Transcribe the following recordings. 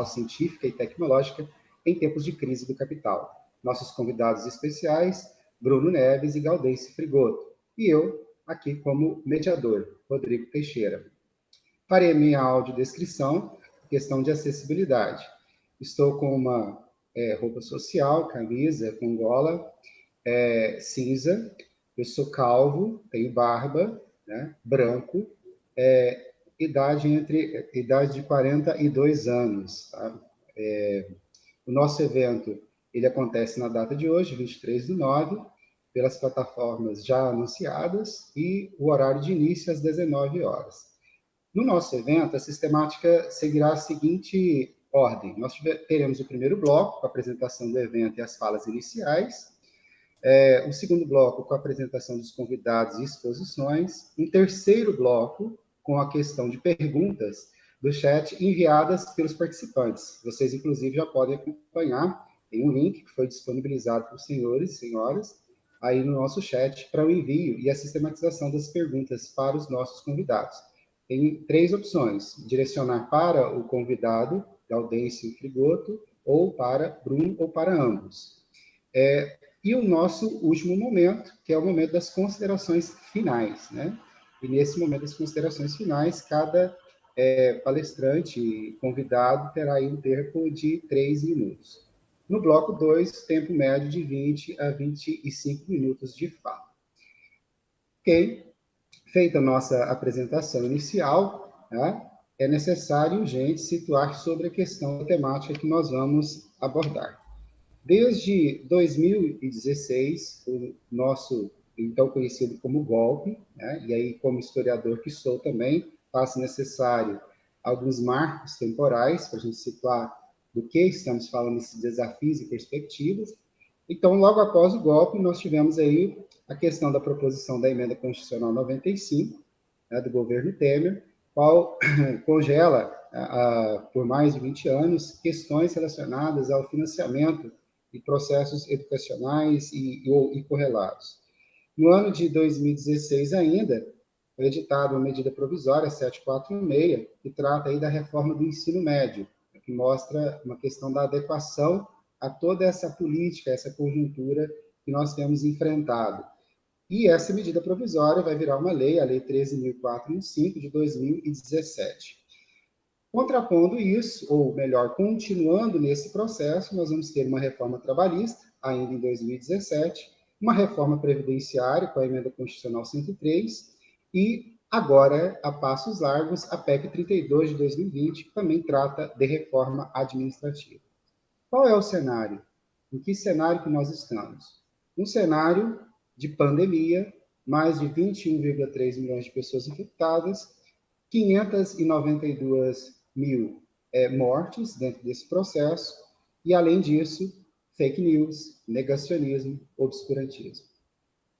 científica e tecnológica em tempos de crise do capital. Nossos convidados especiais, Bruno Neves e Gaudêncio Frigoto, e eu, aqui como mediador, Rodrigo Teixeira. Farei minha audiodescrição, questão de acessibilidade. Estou com uma roupa social, camisa com gola cinza, eu sou calvo, tenho barba, né, branco, idade de 42 anos. Tá? O nosso evento ele acontece na data de hoje, 23/9, pelas plataformas já anunciadas, e o horário de início às 19 horas. No nosso evento, a sistemática seguirá a seguinte ordem. Nós teremos o primeiro bloco, com a apresentação do evento e as falas iniciais. O segundo bloco, com a apresentação dos convidados e exposições. Um terceiro bloco, com a questão de perguntas do chat enviadas pelos participantes. Vocês, inclusive, já podem acompanhar. Tem um link que foi disponibilizado para os senhores e senhoras aí no nosso chat para o envio e a sistematização das perguntas para os nossos convidados. Tem 3 opções: direcionar para o convidado, Gaudêncio Frigoto, ou para Bruno, ou para ambos. E o nosso último momento, que é o momento das considerações finais, né? E nesse momento das considerações finais, cada palestrante e convidado terá aí um tempo de 3 minutos. No bloco 2, tempo médio de 20 a 25 minutos de fala. Ok? Feita a nossa apresentação inicial, tá? É necessário, urgente, situar sobre a questão da temática que nós vamos abordar. Desde 2016, o nosso, então conhecido como golpe, né? E aí, como historiador que sou também, faço necessário alguns marcos temporais para a gente situar do que estamos falando, esses desafios e perspectivas. Então, logo após o golpe, nós tivemos aí a questão da proposição da Emenda Constitucional 95, né, do governo Temer, qual congela, por mais de 20 anos, questões relacionadas ao financiamento e processos educacionais e correlatos. No ano de 2016 ainda, foi editada uma medida provisória 746, que trata aí da reforma do ensino médio, que mostra uma questão da adequação a toda essa política, essa conjuntura que nós temos enfrentado. E essa medida provisória vai virar uma lei, a Lei 13.415, de 2017. Contrapondo isso, ou melhor, continuando nesse processo, nós vamos ter uma reforma trabalhista, ainda em 2017, uma reforma previdenciária, com a Emenda Constitucional 103, e agora, a passos largos, a PEC 32 de 2020, que também trata de reforma administrativa. Qual é o cenário? Em que cenário que nós estamos? Um cenário de pandemia, mais de 21,3 milhões de pessoas infectadas, 592 mil mortes dentro desse processo, e, além disso, fake news, negacionismo, obscurantismo.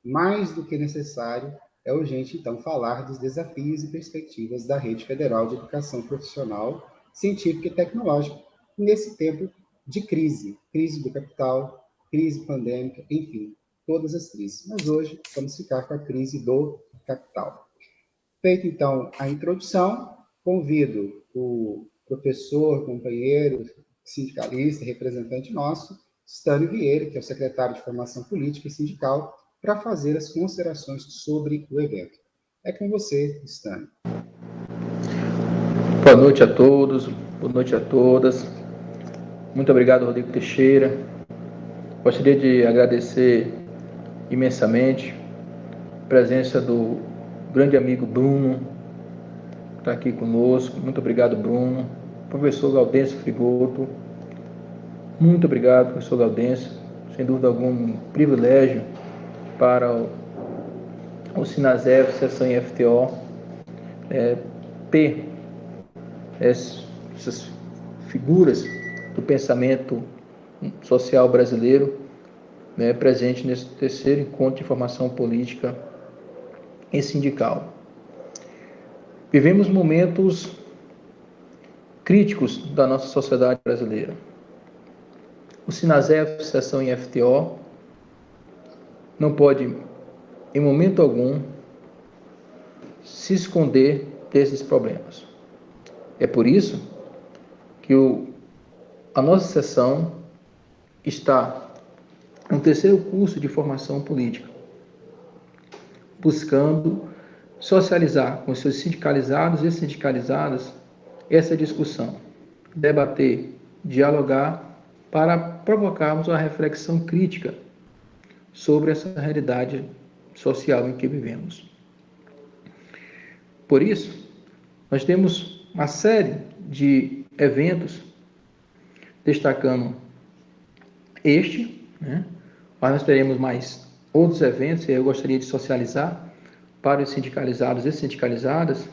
Mais do que necessário, é urgente, então, falar dos desafios e perspectivas da Rede Federal de Educação Profissional, Científica e Tecnológica, nesse tempo de crise do capital, crise pandêmica, enfim, todas as crises. Mas hoje vamos ficar com a crise do capital. Feita, então, a introdução, convido o professor, companheiro, sindicalista, representante nosso, Stânio Vieira, que é o secretário de Formação Política e Sindical, para fazer as considerações sobre o evento. É com você, Stânio. Boa noite a todos, boa noite a todas. Muito obrigado, Rodrigo Teixeira. Gostaria de agradecer imensamente a presença do grande amigo Bruno, que está aqui conosco. Muito obrigado, Bruno. Professor Gaudêncio Frigoto. Muito obrigado, professor Gaudêncio. Sem dúvida alguma, um privilégio para o Sinasef, Seção IFTO, ter essas figuras do pensamento social brasileiro, presente nesse terceiro encontro de formação política e sindical. Vivemos momentos críticos da nossa sociedade brasileira. O Sinasef, Seção IFTO, não pode, em momento algum, se esconder desses problemas. É por isso que o a nossa sessão está no terceiro curso de formação política, buscando socializar com os seus sindicalizados e sindicalizadas essa discussão, debater, dialogar, para provocarmos uma reflexão crítica sobre essa realidade social em que vivemos. Por isso, nós temos uma série de eventos, destacando este, né? Mas nós teremos mais outros eventos, e eu gostaria de socializar para os sindicalizados e sindicalizadas,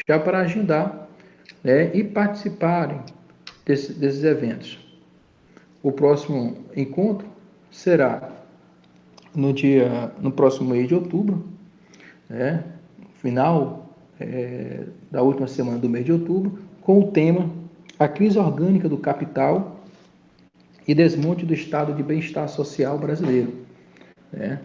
já para agendar, né, e participarem desses eventos. O próximo encontro será no próximo mês de outubro, né, final da última semana do mês de outubro, com o tema A Crise Orgânica do Capital e Desmonte do Estado de Bem-Estar Social Brasileiro. Né?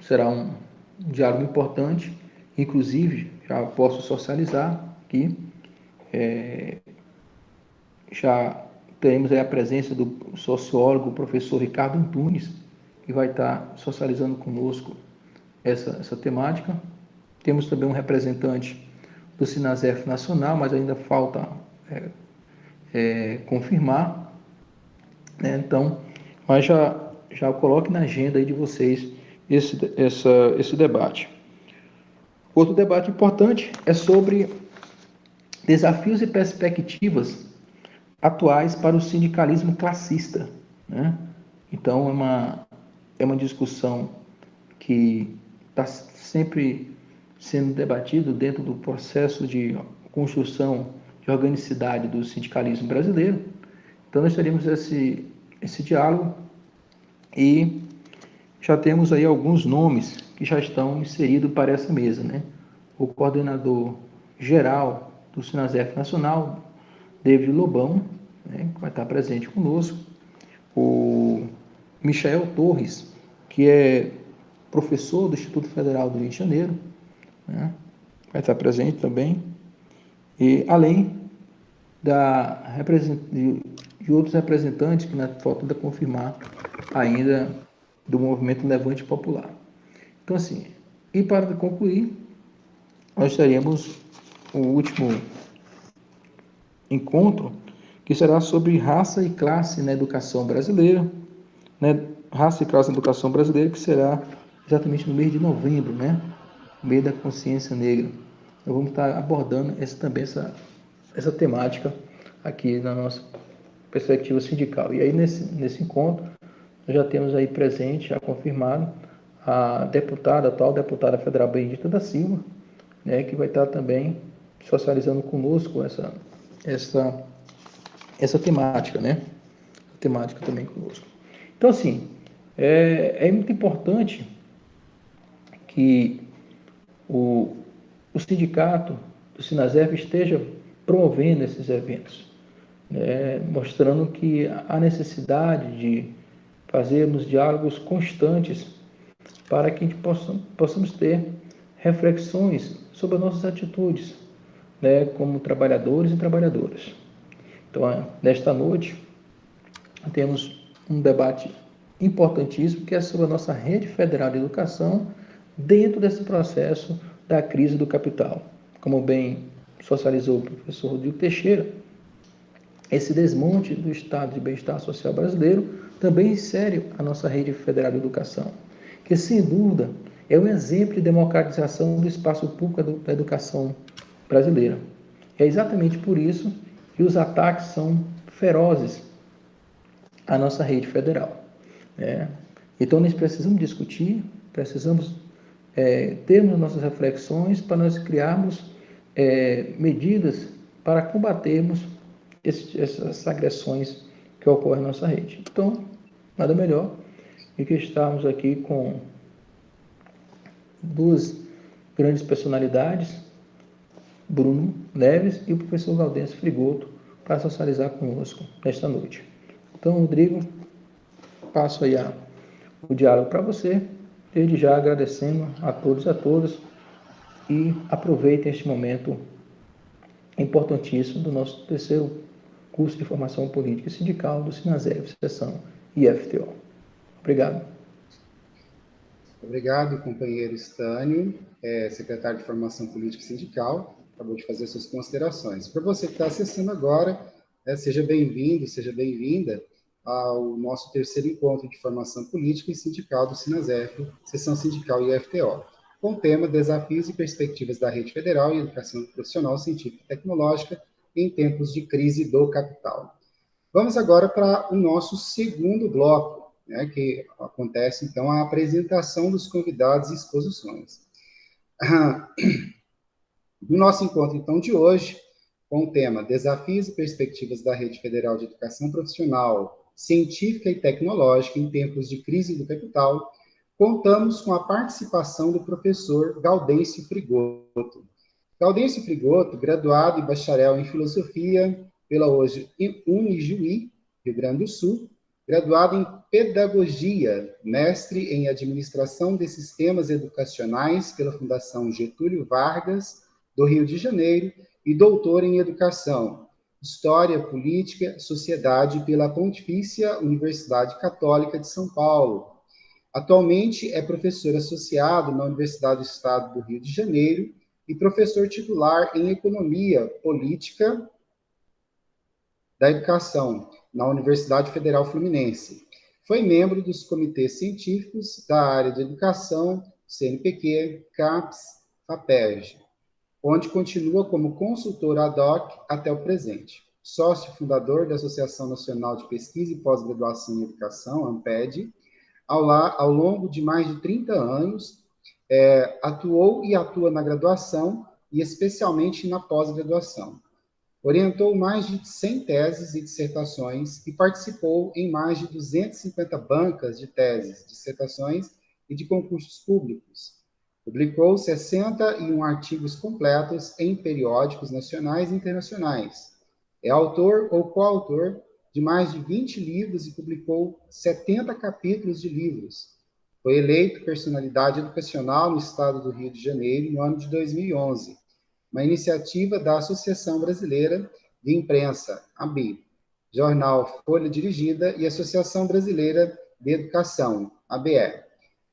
Será um diálogo importante, inclusive, já posso socializar aqui, já teremos aí a presença do sociólogo, professor Ricardo Antunes, que vai estar socializando conosco essa temática. Temos também um representante do Sinasef Nacional, mas ainda falta confirmar, né? Então, mas já coloque na agenda aí de vocês esse debate. Outro debate importante é sobre desafios e perspectivas atuais para o sindicalismo classista, né? Então, é uma discussão que está sempre sendo debatido dentro do processo de construção de organicidade do sindicalismo brasileiro. Então, nós teremos esse diálogo e já temos aí alguns nomes que já estão inseridos para essa mesa, né? O coordenador geral do Sinasef Nacional, David Lobão, né, que vai estar presente conosco. O Michael Torres, que é professor do Instituto Federal do Rio de Janeiro, né, vai estar presente também. E além de outros representantes que falta ainda confirmar ainda do movimento Levante Popular. Então, assim, e para concluir, nós teremos o último encontro, que será sobre raça e classe na educação brasileira, né? Raça e classe na educação brasileira, que será exatamente no mês de novembro, né? No mês da consciência negra. Nós vamos estar abordando essa temática aqui na nossa perspectiva sindical. E aí, nesse encontro, nós já temos aí presente, já confirmado, a atual deputada federal Benedita da Silva, né, que vai estar também socializando conosco essa temática, né? A temática também conosco. Então, assim, é muito importante que o sindicato do Sinasef esteja promovendo esses eventos, né, mostrando que há necessidade de fazermos diálogos constantes para que a gente possamos ter reflexões sobre as nossas atitudes, né, como trabalhadores e trabalhadoras. Então, nesta noite, temos um debate importantíssimo, que é sobre a nossa rede federal de educação dentro desse processo da crise do capital. Como bem socializou o professor Rodrigo Teixeira, esse desmonte do estado de bem-estar social brasileiro também insere a nossa rede federal de educação, que, sem dúvida, é um exemplo de democratização do espaço público da educação brasileira. É exatamente por isso que os ataques são ferozes à nossa rede federal, né? Então, nós precisamos discutir, precisamos termos nossas reflexões para nós criarmos medidas para combatermos essas agressões que ocorrem na nossa rede. Então, nada melhor do que estarmos aqui com duas grandes personalidades, Bruno Neves e o professor Gaudêncio Frigoto, para socializar conosco nesta noite. Então, Rodrigo, passo aí o diálogo para você, desde já agradecendo a todos e a todas, e aproveitem este momento importantíssimo do nosso terceiro curso de formação política sindical do Sinasef, seção IFTO. Obrigado. Obrigado, companheiro Stânio, secretário de Formação Política Sindical, acabou de fazer suas considerações. Para você que está acessando agora, seja bem-vindo, seja bem-vinda ao nosso terceiro encontro de formação política e sindical do Sinasef, seção sindical IFTO, com o tema Desafios e Perspectivas da Rede Federal em Educação Profissional, Científica e Tecnológica em Tempos de Crise do Capital. Vamos agora para o nosso segundo bloco, que acontece, então, a apresentação dos convidados e exposições. No nosso encontro, então, de hoje, com o tema Desafios e Perspectivas da Rede Federal de Educação Profissional, Científica e Tecnológica em Tempos de Crise do Capital, contamos com a participação do professor Gaudêncio Frigoto. Gaudêncio Frigoto, graduado e bacharel em Filosofia pela hoje Unijuí, Rio Grande do Sul, graduado em Pedagogia, mestre em Administração de Sistemas Educacionais pela Fundação Getúlio Vargas, do Rio de Janeiro, e doutor em Educação, História, Política, Sociedade pela Pontifícia Universidade Católica de São Paulo. Atualmente é professor associado na Universidade do Estado do Rio de Janeiro e professor titular em Economia Política da Educação na Universidade Federal Fluminense. Foi membro dos comitês científicos da área de educação, CNPq, CAPES, FAPERJ, onde continua como consultor ad hoc até o presente. Sócio fundador da Associação Nacional de Pesquisa e Pós-Graduação em Educação, ANPED, ao longo de mais de 30 anos, atuou e atua na graduação e especialmente na pós-graduação. Orientou mais de 100 teses e dissertações e participou em mais de 250 bancas de teses, dissertações e de concursos públicos. Publicou 61 artigos completos em periódicos nacionais e internacionais. É autor ou coautor de mais de 20 livros e publicou 70 capítulos de livros. Foi eleito personalidade educacional no estado do Rio de Janeiro no ano de 2011, uma iniciativa da Associação Brasileira de Imprensa, ABI, Jornal Folha Dirigida e Associação Brasileira de Educação, ABE.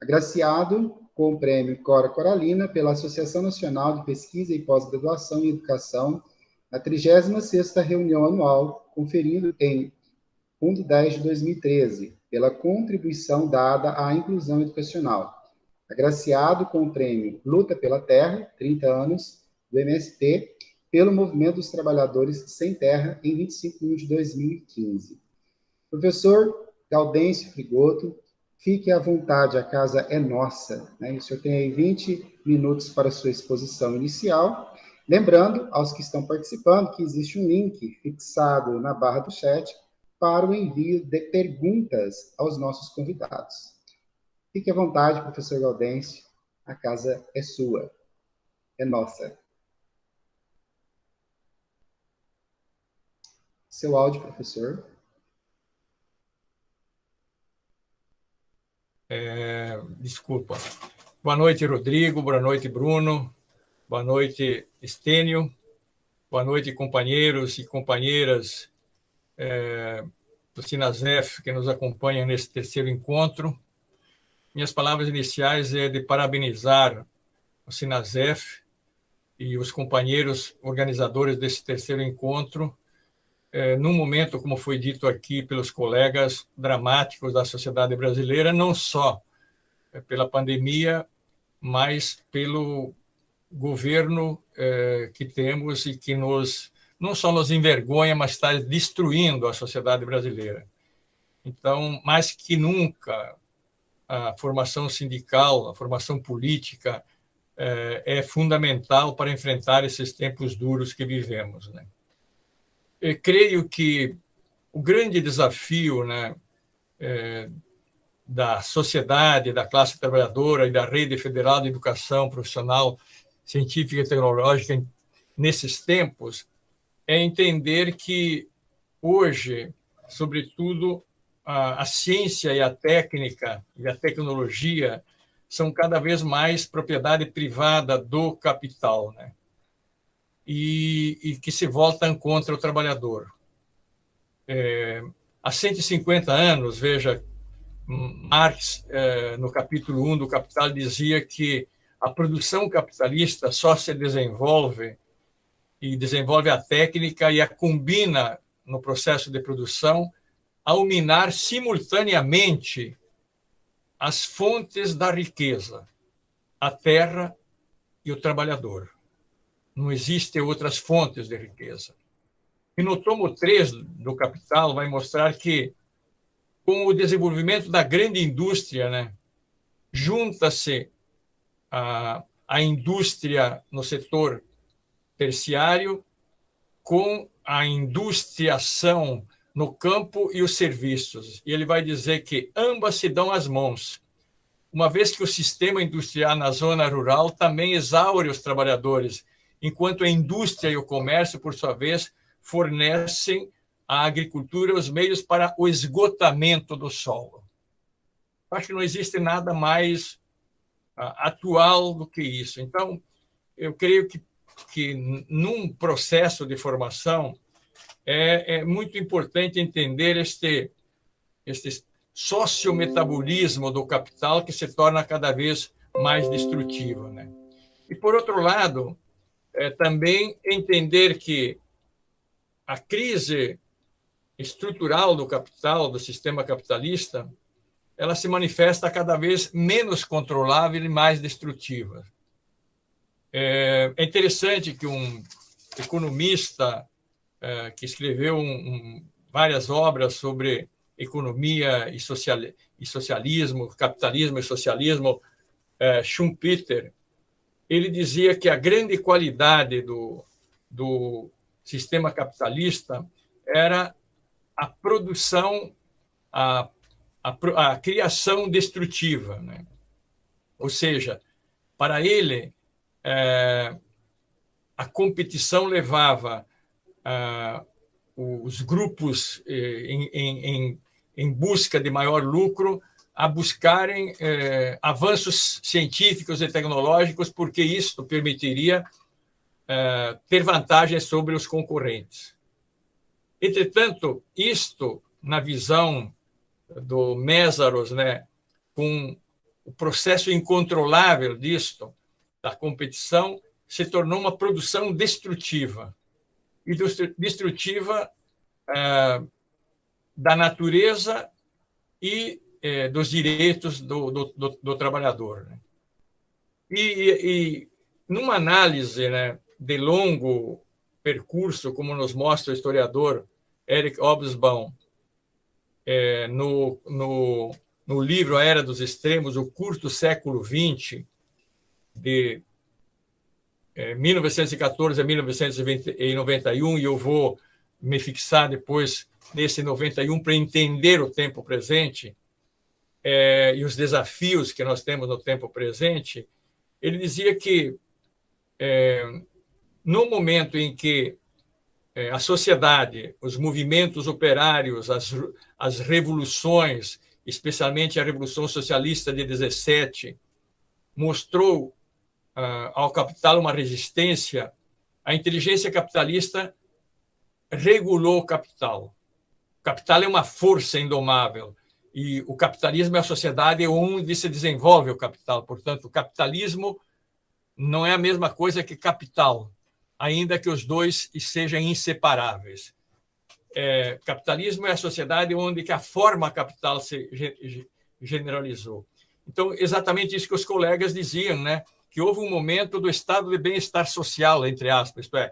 Agraciado com o prêmio Cora Coralina pela Associação Nacional de Pesquisa e Pós-Graduação em Educação, na 36ª reunião anual, conferido em 1 de 10 de 2013, pela contribuição dada à inclusão educacional. Agraciado com o prêmio Luta pela Terra, 30 anos, do MST, pelo Movimento dos Trabalhadores Sem Terra, em 25 de junho de 2015. Professor Gaudêncio Frigoto, fique à vontade, a casa é nossa. O senhor tem aí 20 minutos para a sua exposição inicial. Lembrando aos que estão participando que existe um link fixado na barra do chat para o envio de perguntas aos nossos convidados. Fique à vontade, professor Gaudêncio, a casa é sua, é nossa. Seu áudio, professor. Desculpa. Boa noite, Rodrigo. Boa noite, Bruno. Boa noite, Estênio. Boa noite, companheiros e companheiras do Sinasef que nos acompanham nesse terceiro encontro. Minhas palavras iniciais é de parabenizar o Sinasef e os companheiros organizadores desse terceiro encontro, num momento, como foi dito aqui pelos colegas, dramáticos da sociedade brasileira, não só pela pandemia, mas pelo governo que temos e que não só nos envergonha, mas está destruindo a sociedade brasileira. Então, mais que nunca, a formação sindical, a formação política é fundamental para enfrentar esses tempos duros que vivemos, né? Eu creio que o grande desafio, da sociedade, da classe trabalhadora e da Rede Federal de Educação Profissional, Científica e Tecnológica nesses tempos é entender que hoje, sobretudo, a ciência e a técnica e a tecnologia são cada vez mais propriedade privada do capital, e que se voltam contra o trabalhador. há 150 anos, veja, Marx, no capítulo 1 do Capital, dizia que a produção capitalista só se desenvolve a técnica e a combina no processo de produção ao minar simultaneamente as fontes da riqueza, a terra e o trabalhador. Não existem outras fontes de riqueza. E no tomo 3 do Capital vai mostrar que, com o desenvolvimento da grande indústria, né, junta-se a indústria no setor terciário com a industriação no campo e os serviços. E ele vai dizer que ambas se dão as mãos, uma vez que o sistema industrial na zona rural também exaure os trabalhadores, enquanto a indústria e o comércio, por sua vez, fornecem à agricultura os meios para o esgotamento do solo. Acho que não existe nada mais atual do que isso. Então, eu creio que num processo de formação é muito importante entender este sociometabolismo do capital que se torna cada vez mais destrutivo, né? E, por outro lado, também entender que a crise estrutural do capital, do sistema capitalista, ela se manifesta cada vez menos controlável e mais destrutiva. É interessante que um economista que escreveu várias obras sobre economia e socialismo, capitalismo e socialismo, Schumpeter, ele dizia que a grande qualidade do sistema capitalista era a produção, a criação destrutiva, né? Ou seja, para ele, a competição levava os grupos em busca de maior lucro a buscarem avanços científicos e tecnológicos, porque isso permitiria ter vantagens sobre os concorrentes. Entretanto, isto, na visão do Mésaros, né, com o processo incontrolável disto, da competição, se tornou uma produção destrutiva. E destrutiva da natureza e dos direitos do trabalhador, né? E numa análise, né, de longo percurso, como nos mostra o historiador Eric Hobsbawm, no livro A Era dos Extremos, o curto século XX, de 1914 a 1991, e eu vou me fixar depois nesse 91 para entender o tempo presente e os desafios que nós temos no tempo presente. Ele dizia que, no momento em que a sociedade, os movimentos operários, as revoluções, especialmente a Revolução Socialista de 17, mostrou ao capital uma resistência, a inteligência capitalista regulou o capital. O capital é uma força indomável e o capitalismo é a sociedade onde se desenvolve o capital. Portanto, o capitalismo não é a mesma coisa que capital, ainda que os dois sejam inseparáveis. Capitalismo é a sociedade onde que a forma capital se generalizou. Então, exatamente isso que os colegas diziam, né? Que houve um momento do estado de bem-estar social, entre aspas, isto é,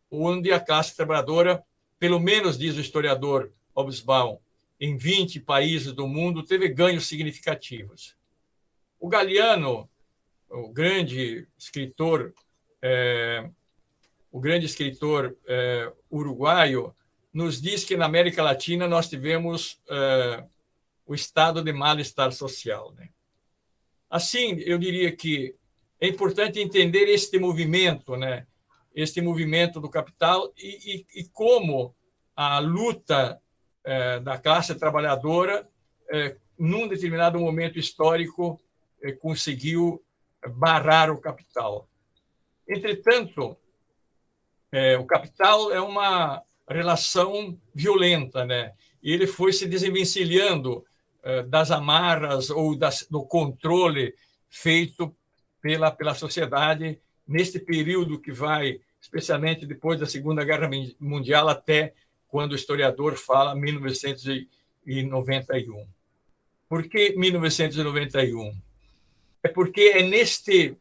onde a classe trabalhadora, pelo menos diz o historiador Hobsbawm, em 20 países do mundo, teve ganhos significativos. O Galeano, o grande escritor uruguaio, nos diz que na América Latina nós tivemos o estado de mal-estar social, né? Assim, eu diria que é importante entender este movimento, né? Este movimento do capital e como a luta da classe trabalhadora, num determinado momento histórico, conseguiu barrar o capital. Entretanto, o capital é uma relação violenta, né? E ele foi se desvencilhando das amarras ou do controle feito pela sociedade neste período que vai, especialmente depois da Segunda Guerra Mundial, até quando o historiador fala 1991. Por que 1991? É porque é neste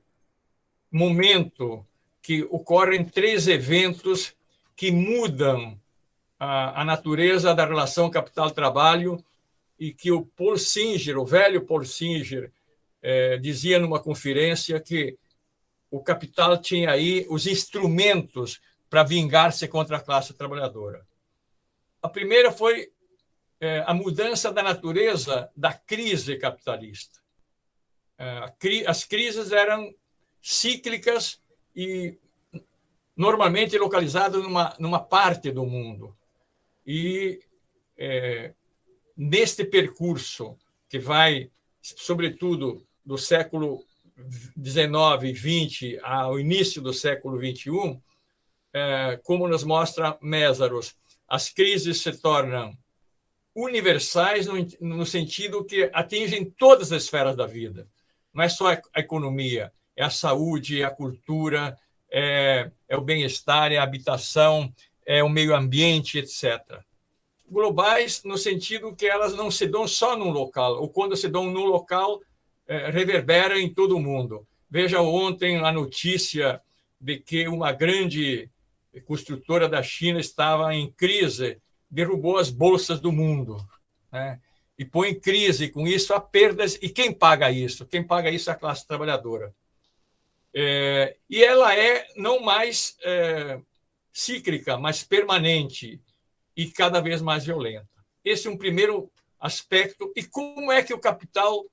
momento que ocorrem 3 eventos que mudam a natureza da relação capital-trabalho e que o Paul Singer, o velho Paul Singer, dizia numa conferência que o capital tinha aí os instrumentos para vingar-se contra a classe trabalhadora. A primeira foi a mudança da natureza da crise capitalista. As crises eram cíclicas e normalmente localizadas numa parte do mundo. E neste percurso que vai, sobretudo, do século XIX e XX ao início do século XXI, como nos mostra Mésaros, as crises se tornam universais no sentido que atingem todas as esferas da vida. Não é só a economia, é a saúde, é a cultura, é o bem-estar, é a habitação, é o meio ambiente, etc. Globais no sentido que elas não se dão só num local, ou quando se dão num local, reverberam em todo o mundo. Veja ontem a notícia de que uma grande construtora da China estava em crise, derrubou as bolsas do mundo, né? E põe em crise com isso a perdas. E quem paga isso? Quem paga isso é a classe trabalhadora. E ela é não mais cíclica, mas permanente e cada vez mais violenta. Esse é um primeiro aspecto. E como é que o capital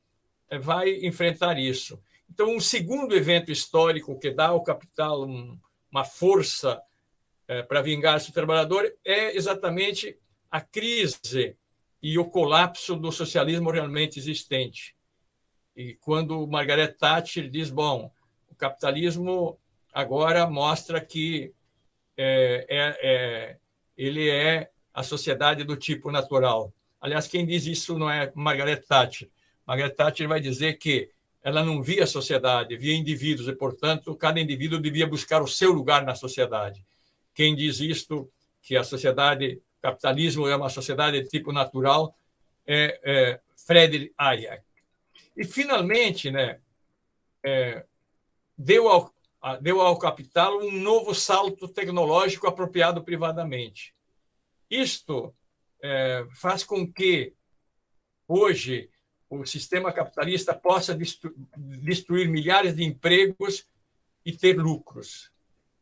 vai enfrentar isso? Então, um segundo evento histórico que dá ao capital uma força para vingar-se do trabalhador é exatamente a crise e o colapso do socialismo realmente existente. E quando Margaret Thatcher diz, bom, o capitalismo agora mostra que ele é a sociedade do tipo natural. Aliás, quem diz isso não é Margaret Thatcher. Margaret Thatcher vai dizer que ela não via a sociedade, via indivíduos, e, portanto, cada indivíduo devia buscar o seu lugar na sociedade. Quem diz isto, que a sociedade, o capitalismo é uma sociedade de tipo natural, é Friedrich Hayek. E, finalmente, né, deu ao capital um novo salto tecnológico apropriado privadamente. Isto faz com que, hoje, o sistema capitalista possa destruir milhares de empregos e ter lucros.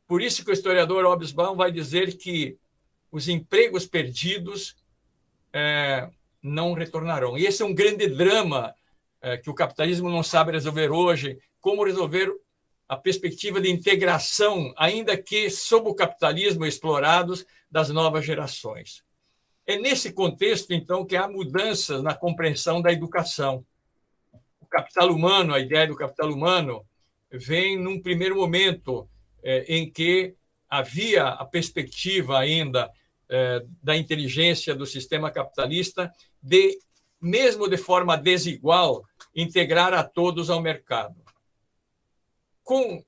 Por isso que o historiador Hobsbawm vai dizer que os empregos perdidos não retornarão. E esse é um grande drama que o capitalismo não sabe resolver hoje, como resolver a perspectiva de integração, ainda que sob o capitalismo explorados, das novas gerações. É nesse contexto, então, que há mudanças na compreensão da educação. O capital humano, a ideia do capital humano, vem num primeiro momento em que havia a perspectiva ainda da inteligência do sistema capitalista de, mesmo de forma desigual, integrar a todos ao mercado. Com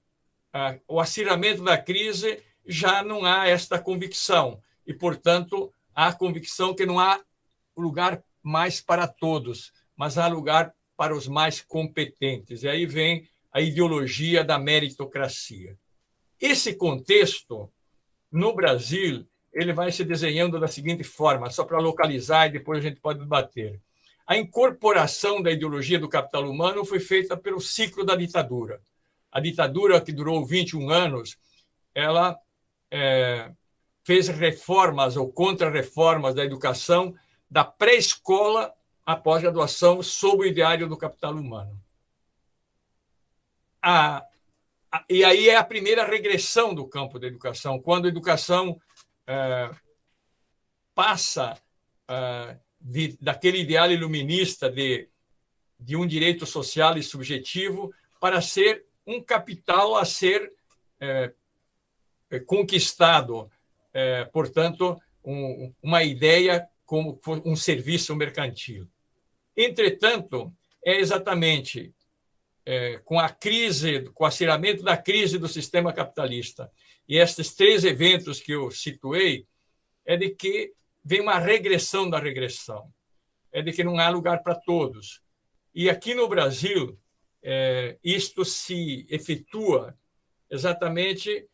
o acirramento da crise, já não há esta convicção e, portanto, há a convicção que não há lugar mais para todos, mas há lugar para os mais competentes. E aí vem a ideologia da meritocracia. Esse contexto, no Brasil, ele vai se desenhando da seguinte forma, só para localizar e depois a gente pode debater. A incorporação da ideologia do capital humano foi feita pelo ciclo da ditadura. A ditadura, que durou 21 anos, ela fez reformas ou contra-reformas da educação da pré-escola à pós-graduação sob o ideário do capital humano. E aí é a primeira regressão do campo da educação, quando a educação passa daquele ideal iluminista de um direito social e subjetivo para ser um capital a ser conquistado, portanto, uma ideia como um serviço mercantil. Entretanto, é exatamente com a crise, com o acirramento da crise do sistema capitalista e estes 3 eventos que eu situei, é de que vem uma regressão da regressão, é de que não há lugar para todos. E aqui no Brasil, isto se efetua exatamente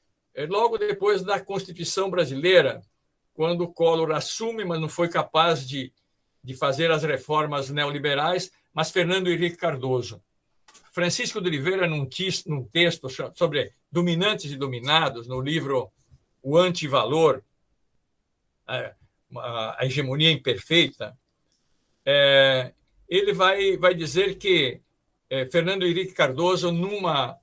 logo depois da Constituição brasileira, quando o Collor assume, mas não foi capaz de fazer as reformas neoliberais, mas Fernando Henrique Cardoso. Francisco de Oliveira, num texto sobre dominantes e dominados, no livro O Antivalor, a hegemonia imperfeita, ele vai dizer que Fernando Henrique Cardoso, numa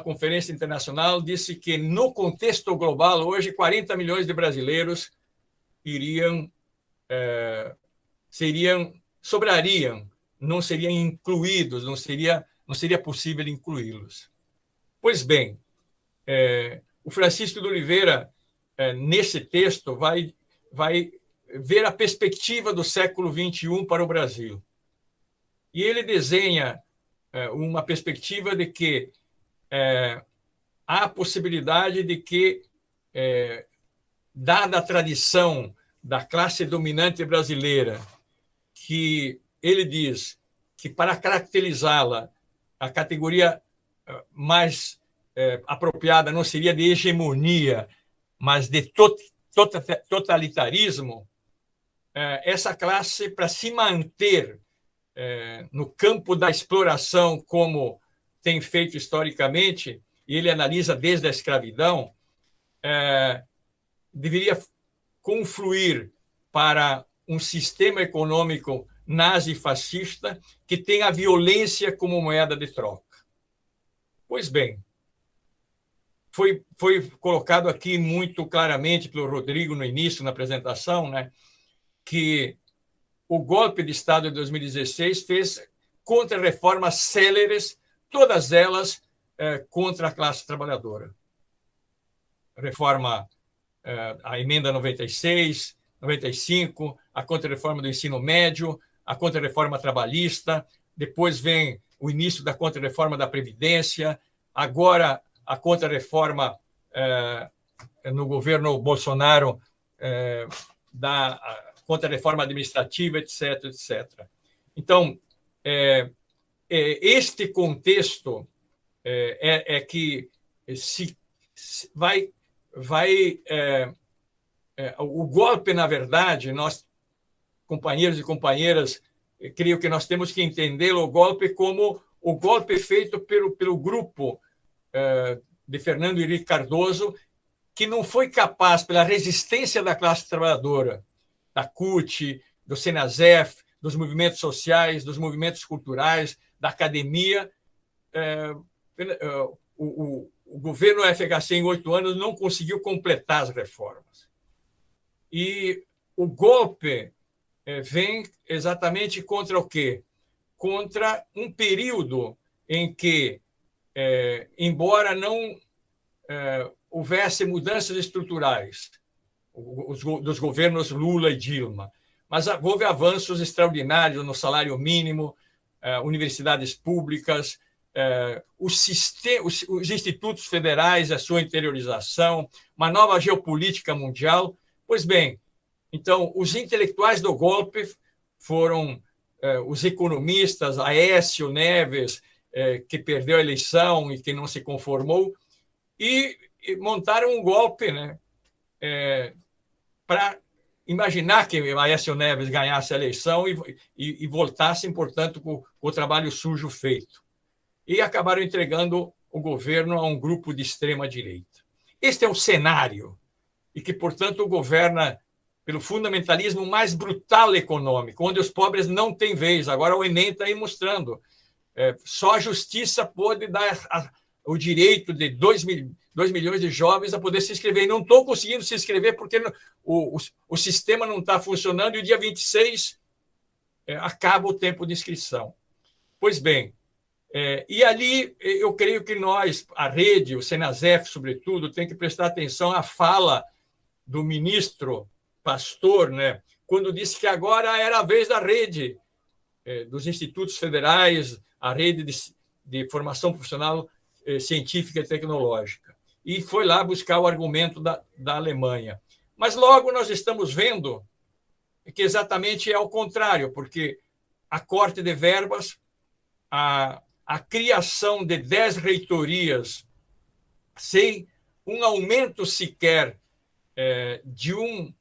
conferência internacional, disse que, no contexto global, hoje, 40 milhões de brasileiros sobrariam, não seriam incluídos, não seria possível incluí-los. Pois bem, o Francisco de Oliveira, nesse texto, vai ver a perspectiva do século XXI para o Brasil. E ele desenha uma perspectiva de que há a possibilidade de que, dada a tradição da classe dominante brasileira, que ele diz que, para caracterizá-la, a categoria mais apropriada não seria de hegemonia, mas de totalitarismo, essa classe, para se manter no campo da exploração, como tem feito historicamente, e ele analisa desde a escravidão, deveria confluir para um sistema econômico nazi-fascista que tem a violência como moeda de troca. Pois bem, foi colocado aqui muito claramente pelo Rodrigo no início, na apresentação, né, que o golpe de Estado de 2016 fez contra-reformas céleres, todas elas contra a classe trabalhadora. Reforma, a emenda 96, 95, a contra-reforma do ensino médio, a contra-reforma trabalhista, depois vem o início da contra-reforma da Previdência, agora a contra-reforma no governo Bolsonaro, da contra-reforma administrativa, etc., etc. Então, este contexto que o golpe, na verdade, nós, companheiros e companheiras, creio que nós temos que entender o golpe como o golpe feito pelo grupo de Fernando Henrique Cardoso, que não foi capaz, pela resistência da classe trabalhadora, da CUT, do Senasef, dos movimentos sociais, dos movimentos culturais, da academia. O governo FHC, em 8 anos, não conseguiu completar as reformas. E o golpe vem exatamente contra o quê? Contra um período em que, embora não houvesse mudanças estruturais dos governos Lula e Dilma, mas houve avanços extraordinários no salário mínimo, universidades públicas, os institutos federais, a sua interiorização, uma nova geopolítica mundial. Pois bem, então, os intelectuais do golpe foram os economistas, Aécio Neves, que perdeu a eleição e que não se conformou, e montaram um golpe, né, para imaginar que Aécio Neves ganhasse a eleição e voltassem, portanto, com o trabalho sujo feito. E acabaram entregando o governo a um grupo de extrema-direita. Este é o cenário, e que, portanto, governa pelo fundamentalismo mais brutal econômico, onde os pobres não têm vez. Agora o Enem está aí mostrando. Só a justiça pode dar o direito de 2 milhões de jovens a poder se inscrever. E não estão conseguindo se inscrever porque o sistema não está funcionando, e o dia 26 acaba o tempo de inscrição. Pois bem, e ali eu creio que nós, a rede, o Senasef, sobretudo, tem que prestar atenção à fala do ministro pastor, né, quando disse que agora era a vez da rede, dos institutos federais, a rede de formação profissional científica e tecnológica. E foi lá buscar o argumento da Alemanha. Mas logo nós estamos vendo que exatamente é o contrário, porque a corte de verbas, a criação de 10 reitorias sem um aumento sequer de um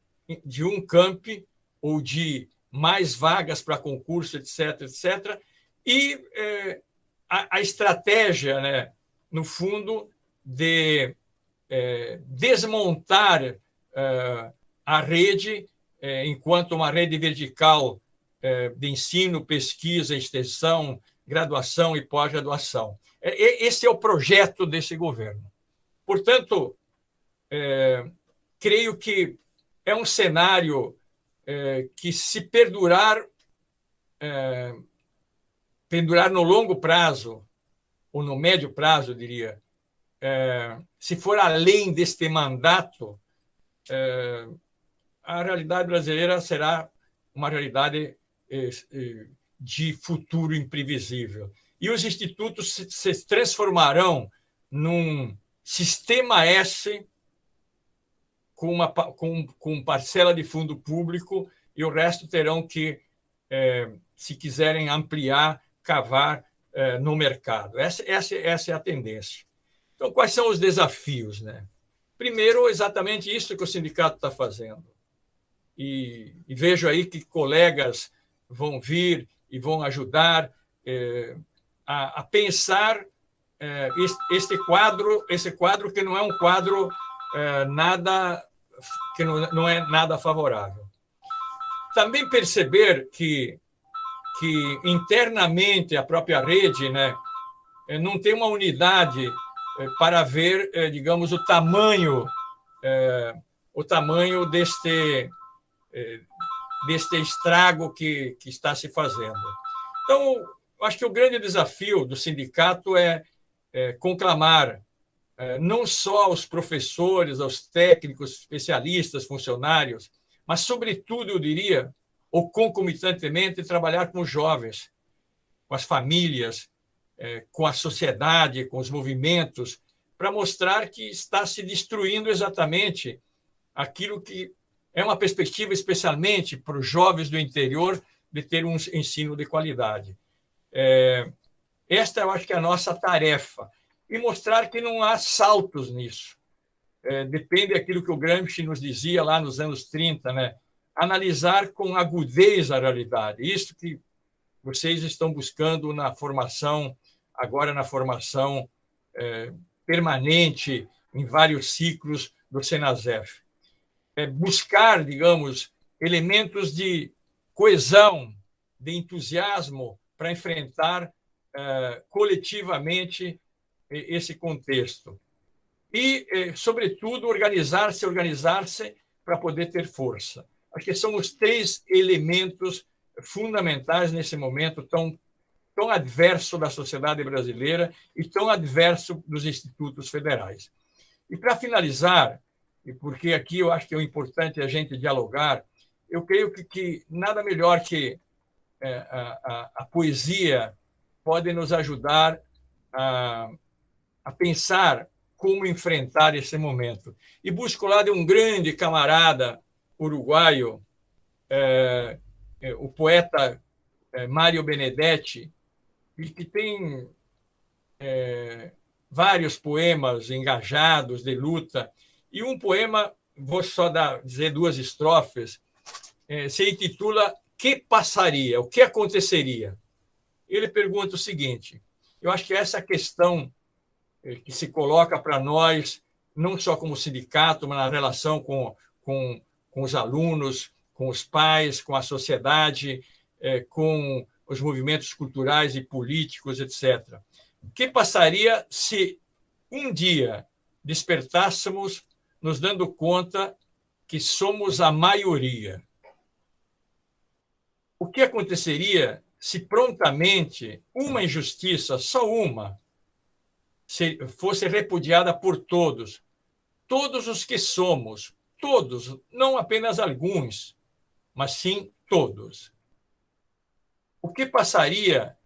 campi ou de mais vagas para concurso, etc., etc., e a estratégia, né, no fundo, de desmontar a rede enquanto uma rede vertical de ensino, pesquisa, extensão, graduação e pós-graduação. Esse é o projeto desse governo. Portanto, creio que é um cenário que, se perdurar no longo prazo, ou no médio prazo, eu diria, se for além deste mandato, a realidade brasileira será uma realidade de futuro imprevisível. E os institutos se transformarão num sistema S com parcela de fundo público, e o resto terão que, se quiserem ampliar, cavar no mercado. Essa é a tendência. Então, quais são os desafios, né? Primeiro, exatamente isso que o sindicato está fazendo. E vejo aí que colegas vão vir e vão ajudar a pensar esse quadro que não é um quadro que não é nada favorável. Também perceber que internamente a própria rede, né, não tem uma unidade para ver, digamos, o tamanho deste estrago que está se fazendo. Então, acho que o grande desafio do sindicato é conclamar não só aos professores, aos técnicos, especialistas, funcionários, mas, sobretudo, eu diria, ou concomitantemente, trabalhar com os jovens, com as famílias, com a sociedade, com os movimentos, para mostrar que está se destruindo exatamente aquilo que é uma perspectiva, especialmente para os jovens do interior, de ter um ensino de qualidade. Esta, eu acho que é a nossa tarefa. E mostrar que não há saltos nisso. Depende daquilo que o Gramsci nos dizia lá nos anos 30, né? Analisar com agudez a realidade. Isso que vocês estão buscando na formação, agora na formação permanente, em vários ciclos do Senasef. Buscar, digamos, elementos de coesão, de entusiasmo para enfrentar coletivamente esse contexto. E, sobretudo, organizar-se para poder ter força. Acho que são os 3 elementos fundamentais nesse momento tão adverso da sociedade brasileira e tão adverso dos institutos federais. E, para finalizar, e porque aqui eu acho que é importante a gente dialogar, eu creio que nada melhor que a poesia pode nos ajudar a pensar como enfrentar esse momento. E busco lá de um grande camarada uruguaio, o poeta Mário Benedetti, que tem vários poemas engajados de luta, e um poema, vou só dizer 2 estrofes, se intitula Que Passaria? O que aconteceria? Ele pergunta o seguinte, eu acho que essa questão que se coloca para nós, não só como sindicato, mas na relação com os alunos, com os pais, com a sociedade, com os movimentos culturais e políticos, etc. O que passaria se um dia despertássemos nos dando conta que somos a maioria? O que aconteceria se prontamente uma injustiça, só uma, fosse repudiada por todos os que somos, todos, não apenas alguns, mas sim todos. O que passaria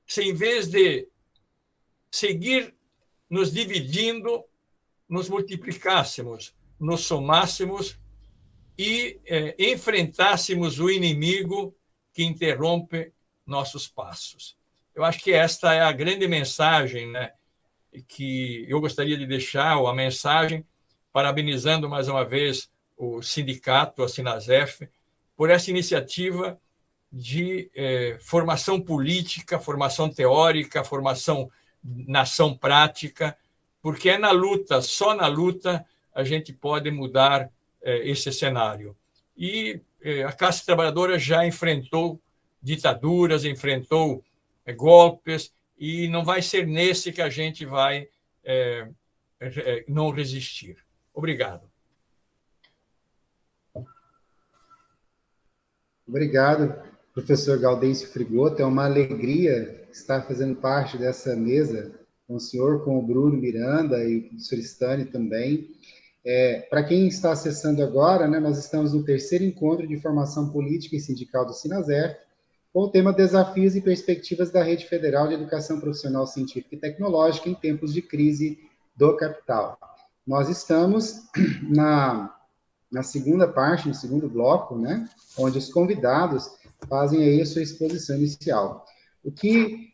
se, em vez de seguir nos dividindo, nos multiplicássemos, nos somássemos e enfrentássemos o inimigo que interrompe nossos passos? Eu acho que esta é a grande mensagem, né, que eu gostaria de deixar, ou a mensagem, parabenizando mais uma vez o sindicato, a Sinasef, por essa iniciativa de formação política, formação teórica, formação na ação prática, porque é na luta, só na luta, a gente pode mudar esse cenário. E a classe trabalhadora já enfrentou ditaduras, enfrentou golpes, e não vai ser nesse que a gente vai não resistir. Obrigado. Obrigado, professor Gaudêncio Frigoto. É uma alegria estar fazendo parte dessa mesa com o senhor, com o Bruno Miranda e o professor Stani também. Para quem está acessando agora, né, nós estamos no 3º encontro de formação política e sindical do Sinasef, com o tema Desafios e Perspectivas da Rede Federal de Educação Profissional Científica e Tecnológica em Tempos de Crise do Capital. Nós estamos na segunda parte, no segundo bloco, né, onde os convidados fazem aí a sua exposição inicial. O que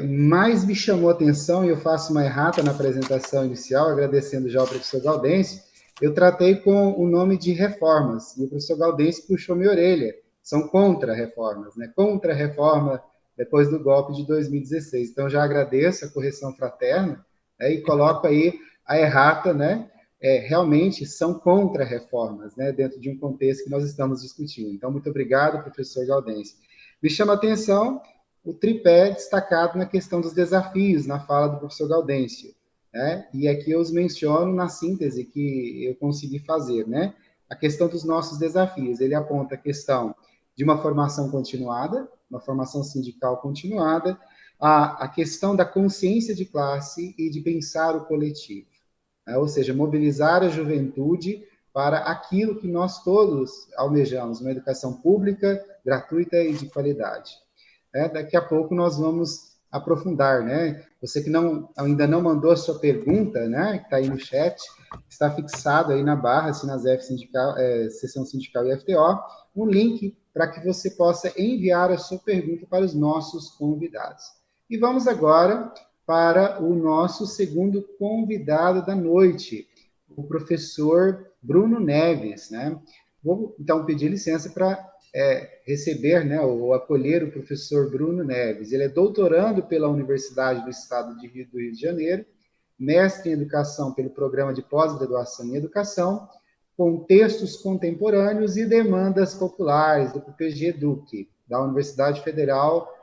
mais me chamou a atenção, e eu faço uma errata na apresentação inicial, agradecendo já ao professor Gaudêncio, eu tratei com o nome de reformas, e o professor Gaudêncio puxou minha orelha. São contra-reformas, né? Contra-reforma depois do golpe de 2016. Então, já agradeço a correção fraterna, né, e coloco aí a errata, né? Realmente são contra-reformas, né, dentro de um contexto que nós estamos discutindo. Então, muito obrigado, professor Gaudêncio. Me chama a atenção o tripé destacado na questão dos desafios, na fala do professor Gaudêncio, né? E aqui eu os menciono na síntese que eu consegui fazer, né? A questão dos nossos desafios. Ele aponta a questão de uma formação continuada, uma formação sindical continuada, a questão da consciência de classe e de pensar o coletivo, né? Ou seja, mobilizar a juventude para aquilo que nós todos almejamos, uma educação pública, gratuita e de qualidade. Daqui a pouco nós vamos aprofundar, né? Você que ainda não mandou a sua pergunta, né, que está aí no chat, está fixado aí na barra Sinasef Sindical, Seção Sindical e FTO, um link para que você possa enviar a sua pergunta para os nossos convidados. E vamos agora para o nosso segundo convidado da noite, o professor Bruno Neves, né? Vou, então, pedir licença para receber, né, ou acolher o professor Bruno Neves. Ele é doutorando pela Universidade do Estado do Rio de Janeiro, mestre em Educação pelo Programa de Pós-Graduação em Educação, com textos contemporâneos e demandas populares do PG-Duc, da Universidade Federal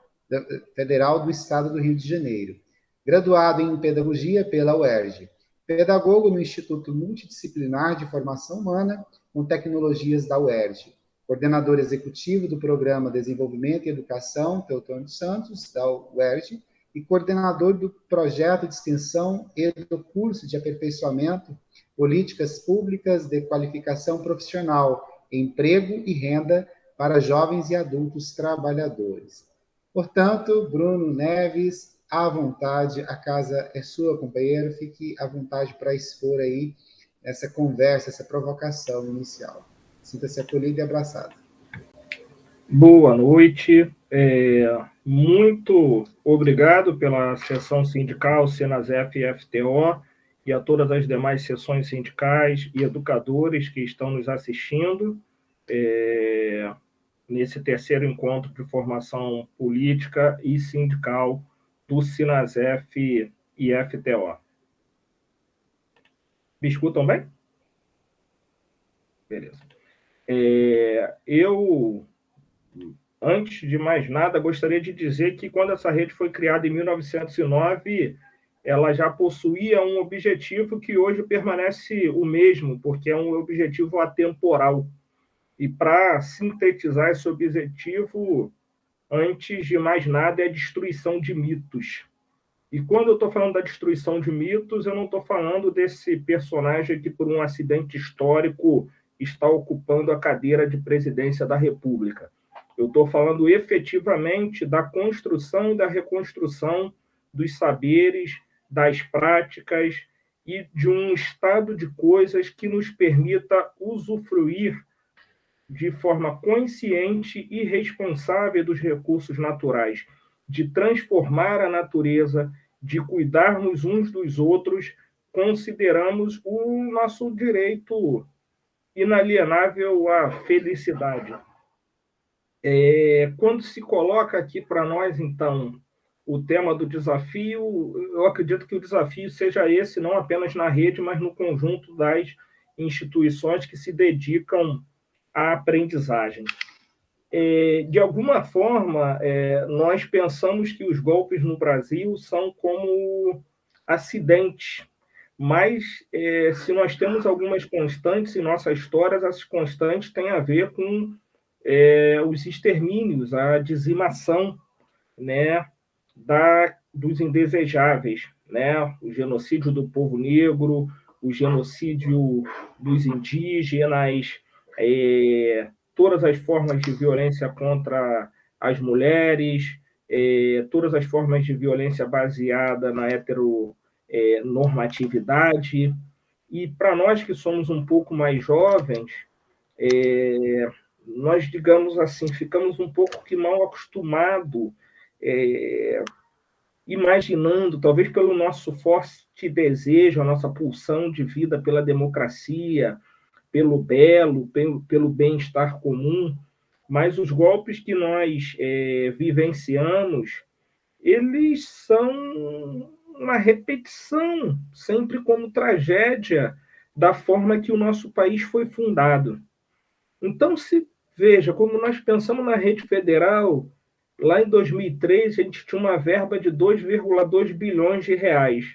do Estado do Rio de Janeiro. Graduado em Pedagogia pela UERJ. Pedagogo no Instituto Multidisciplinar de Formação Humana, com Tecnologias da UERJ. Coordenador executivo do Programa Desenvolvimento e Educação, Teotônio Santos, da UERJ, e coordenador do projeto de extensão e do curso de aperfeiçoamento Políticas Públicas de Qualificação Profissional, Emprego e Renda para Jovens e Adultos Trabalhadores. Portanto, Bruno Neves, à vontade, a casa é sua, companheiro, fique à vontade para expor aí essa conversa, essa provocação inicial. Sinta-se acolhido e abraçado. Boa noite. Muito obrigado pela sessão sindical, Sinasef e FTO, e a todas as demais sessões sindicais e educadores que estão nos assistindo nesse terceiro encontro de formação política e sindical do Sinasef e FTO. Me escutam bem? Beleza. Eu, antes de mais nada, gostaria de dizer que quando essa rede foi criada em 1909, ela já possuía um objetivo que hoje permanece o mesmo, porque é um objetivo atemporal. E para sintetizar esse objetivo, antes de mais nada, é a destruição de mitos. E quando eu estou falando da destruição de mitos, eu não estou falando desse personagem que, por um acidente histórico, está ocupando a cadeira de presidência da República. Eu estou falando efetivamente da construção e da reconstrução dos saberes, das práticas e de um estado de coisas que nos permita usufruir de forma consciente e responsável dos recursos naturais, de transformar a natureza, de cuidarmos uns dos outros, consideramos o nosso direito inalienável à felicidade. Quando se coloca aqui para nós, então, o tema do desafio, eu acredito que o desafio seja esse, não apenas na rede, mas no conjunto das instituições que se dedicam à aprendizagem. De alguma forma, nós pensamos que os golpes no Brasil são como acidentes, mas se nós temos algumas constantes em nossa história, essas constantes têm a ver com os extermínios, a dizimação, né, dos indesejáveis, né, o genocídio do povo negro, o genocídio dos indígenas, todas as formas de violência contra as mulheres, todas as formas de violência baseada na heteronormatividade. E para nós que somos um pouco mais jovens, nós, digamos assim, ficamos um pouco que mal acostumados, imaginando, talvez pelo nosso forte desejo, a nossa pulsão de vida pela democracia, pelo belo, pelo bem-estar comum, mas os golpes que nós vivenciamos, eles são uma repetição, sempre como tragédia, da forma que o nosso país foi fundado. Então, veja, como nós pensamos na rede federal, lá em 2003, a gente tinha uma verba de 2,2 bilhões de reais.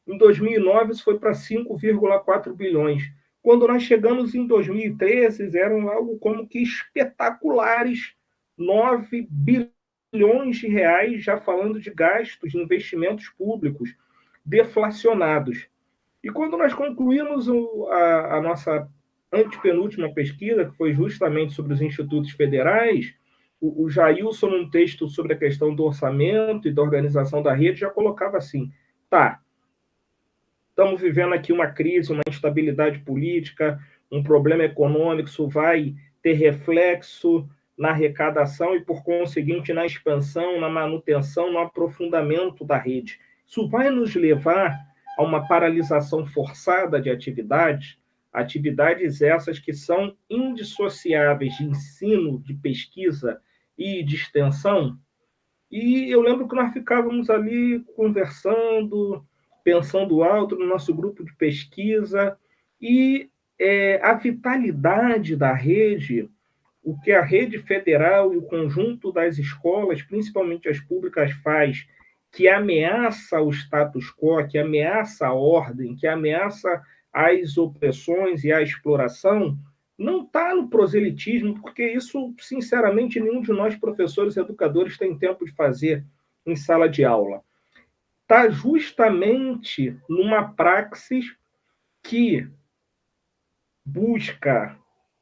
Em 2009, isso foi para 5,4 bilhões. Quando nós chegamos em 2013, eram algo como que espetaculares, 9 bilhões de reais, já falando de gastos, de investimentos públicos deflacionados. E quando nós concluímos a nossa antepenúltima pesquisa, que foi justamente sobre os institutos federais, o Jailson, num texto sobre a questão do orçamento e da organização da rede, já colocava assim, estamos vivendo aqui uma crise, uma instabilidade política, um problema econômico, isso vai ter reflexo na arrecadação e, por conseguinte, na expansão, na manutenção, no aprofundamento da rede. Isso vai nos levar a uma paralisação forçada de atividades essas que são indissociáveis de ensino, de pesquisa e de extensão. E eu lembro que nós ficávamos ali conversando, pensando alto no nosso grupo de pesquisa, e a vitalidade da rede, o que a rede federal e o conjunto das escolas, principalmente as públicas, faz, que ameaça o status quo, que ameaça a ordem, que ameaça as opressões e a exploração, não está no proselitismo, porque isso, sinceramente, nenhum de nós, professores e educadores, tem tempo de fazer em sala de aula. Está justamente numa praxis que busca,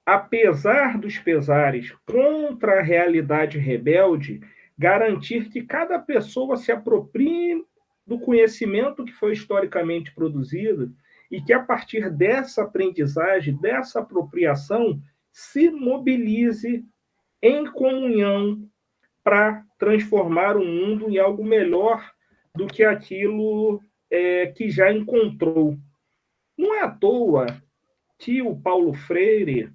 apesar dos pesares, contra a realidade rebelde, garantir que cada pessoa se aproprie do conhecimento que foi historicamente produzido e que, a partir dessa aprendizagem, dessa apropriação, se mobilize em comunhão para transformar o mundo em algo melhor do que aquilo que já encontrou. Não é à toa que o Paulo Freire,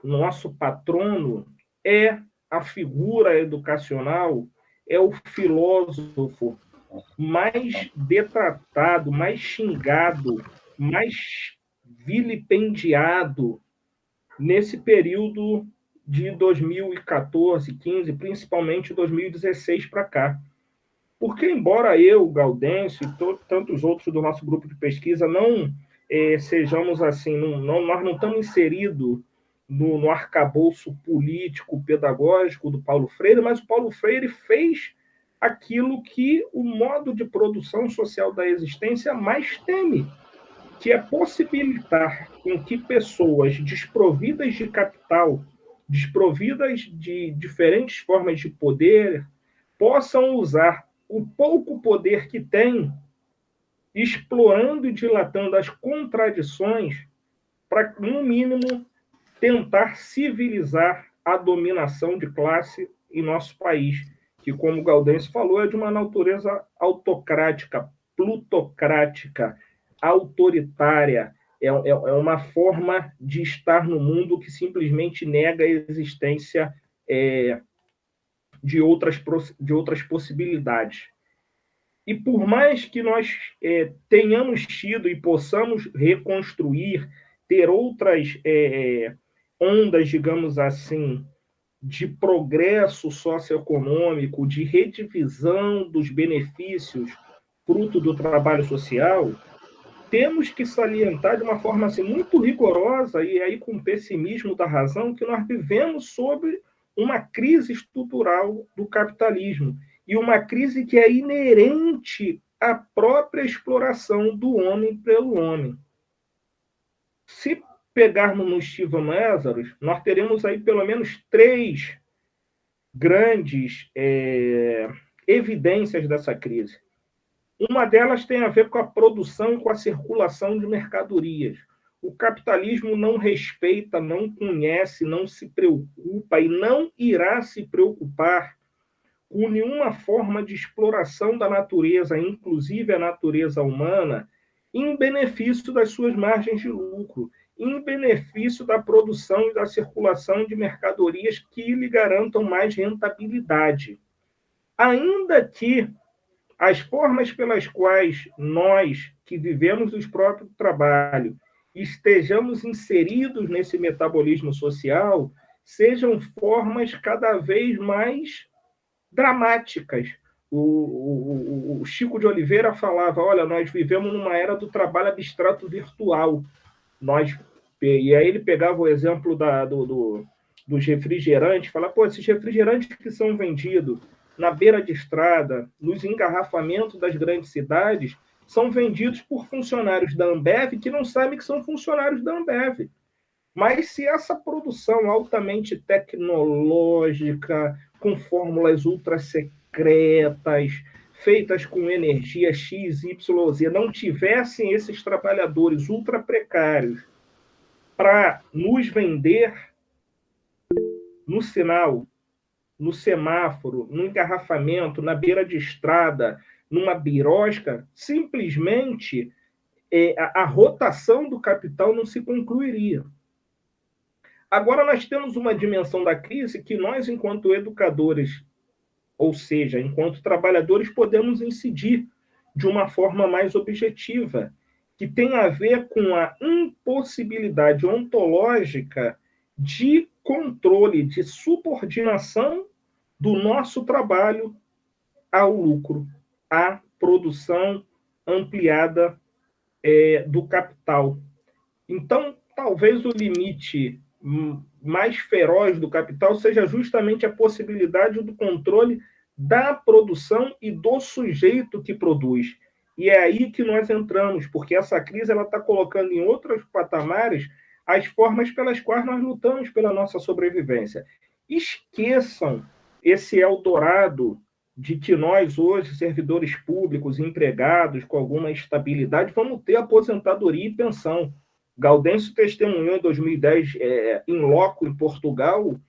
nosso patrono, é a figura educacional, é o filósofo mais detratado, mais xingado, mais vilipendiado nesse período de 2014, 15, principalmente 2016 para cá. Porque, embora eu, Gaudêncio e tantos outros do nosso grupo de pesquisa não sejamos assim, nós não estamos inseridos no arcabouço político, pedagógico do Paulo Freire, mas o Paulo Freire fez aquilo que o modo de produção social da existência mais teme, que é possibilitar com que pessoas desprovidas de capital, desprovidas de diferentes formas de poder, possam usar o pouco poder que têm, explorando e dilatando as contradições, para, no mínimo, tentar civilizar a dominação de classe em nosso país, que, como o Gaudêncio falou, é de uma natureza autocrática, plutocrática, autoritária. É uma forma de estar no mundo que simplesmente nega a existência de outras possibilidades. E por mais que nós tenhamos tido e possamos reconstruir, ter outras ondas, digamos assim, de progresso socioeconômico, de redivisão dos benefícios fruto do trabalho social, temos que salientar de uma forma assim, muito rigorosa, e aí com pessimismo da razão, que nós vivemos sob uma crise estrutural do capitalismo, e uma crise que é inerente à própria exploração do homem pelo homem. Se pegarmos no Steven Lazarus, nós teremos aí pelo menos 3 grandes evidências dessa crise. Uma delas tem a ver com a produção e com a circulação de mercadorias. O capitalismo não respeita, não conhece, não se preocupa e não irá se preocupar com nenhuma forma de exploração da natureza, inclusive a natureza humana, em benefício das suas margens de lucro, em benefício da produção e da circulação de mercadorias que lhe garantam mais rentabilidade. Ainda que as formas pelas quais nós, que vivemos do próprio trabalho, estejamos inseridos nesse metabolismo social, sejam formas cada vez mais dramáticas. O Chico de Oliveira falava, olha, nós vivemos numa era do trabalho abstrato virtual. E aí ele pegava o exemplo dos refrigerantes, falava, pô, esses refrigerantes que são vendidos na beira de estrada, nos engarrafamentos das grandes cidades, são vendidos por funcionários da Ambev que não sabem que são funcionários da Ambev. Mas se essa produção altamente tecnológica, com fórmulas ultra secretas, feitas com energia X, Y, Z, não tivessem esses trabalhadores ultra precários para nos vender no sinal, no semáforo, no engarrafamento, na beira de estrada, numa birosca, simplesmente a rotação do capital não se concluiria. Agora, nós temos uma dimensão da crise que nós, enquanto educadores, ou seja, enquanto trabalhadores, podemos incidir de uma forma mais objetiva, que tem a ver com a impossibilidade ontológica de controle, de subordinação do nosso trabalho ao lucro, à produção ampliada do capital. Então, talvez o limite mais feroz do capital seja justamente a possibilidade do controle da produção e do sujeito que produz. E é aí que nós entramos, porque essa crise está colocando em outros patamares as formas pelas quais nós lutamos pela nossa sobrevivência. Esqueçam esse Eldorado de que nós, hoje, servidores públicos, empregados, com alguma estabilidade, vamos ter aposentadoria e pensão. Gaudêncio testemunhou em 2010, em loco, em Portugal,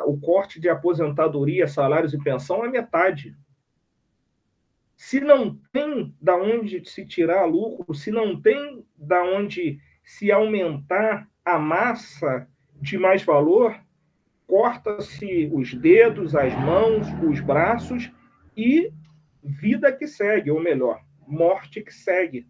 o corte de aposentadoria, salários e pensão é metade. Se não tem da onde se tirar lucro, se não tem da onde se aumentar a massa de mais valor, corta-se os dedos, as mãos, os braços e vida que segue, ou melhor, morte que segue.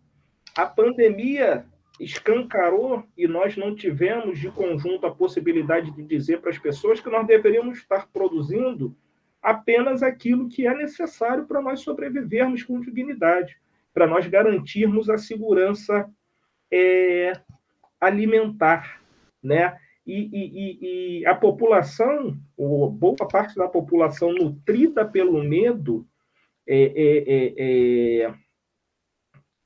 A pandemia escancarou e nós não tivemos de conjunto a possibilidade de dizer para as pessoas que nós deveríamos estar produzindo apenas aquilo que é necessário para nós sobrevivermos com dignidade, para nós garantirmos a segurança alimentar, né? E a população, ou boa parte da população nutrida pelo medo,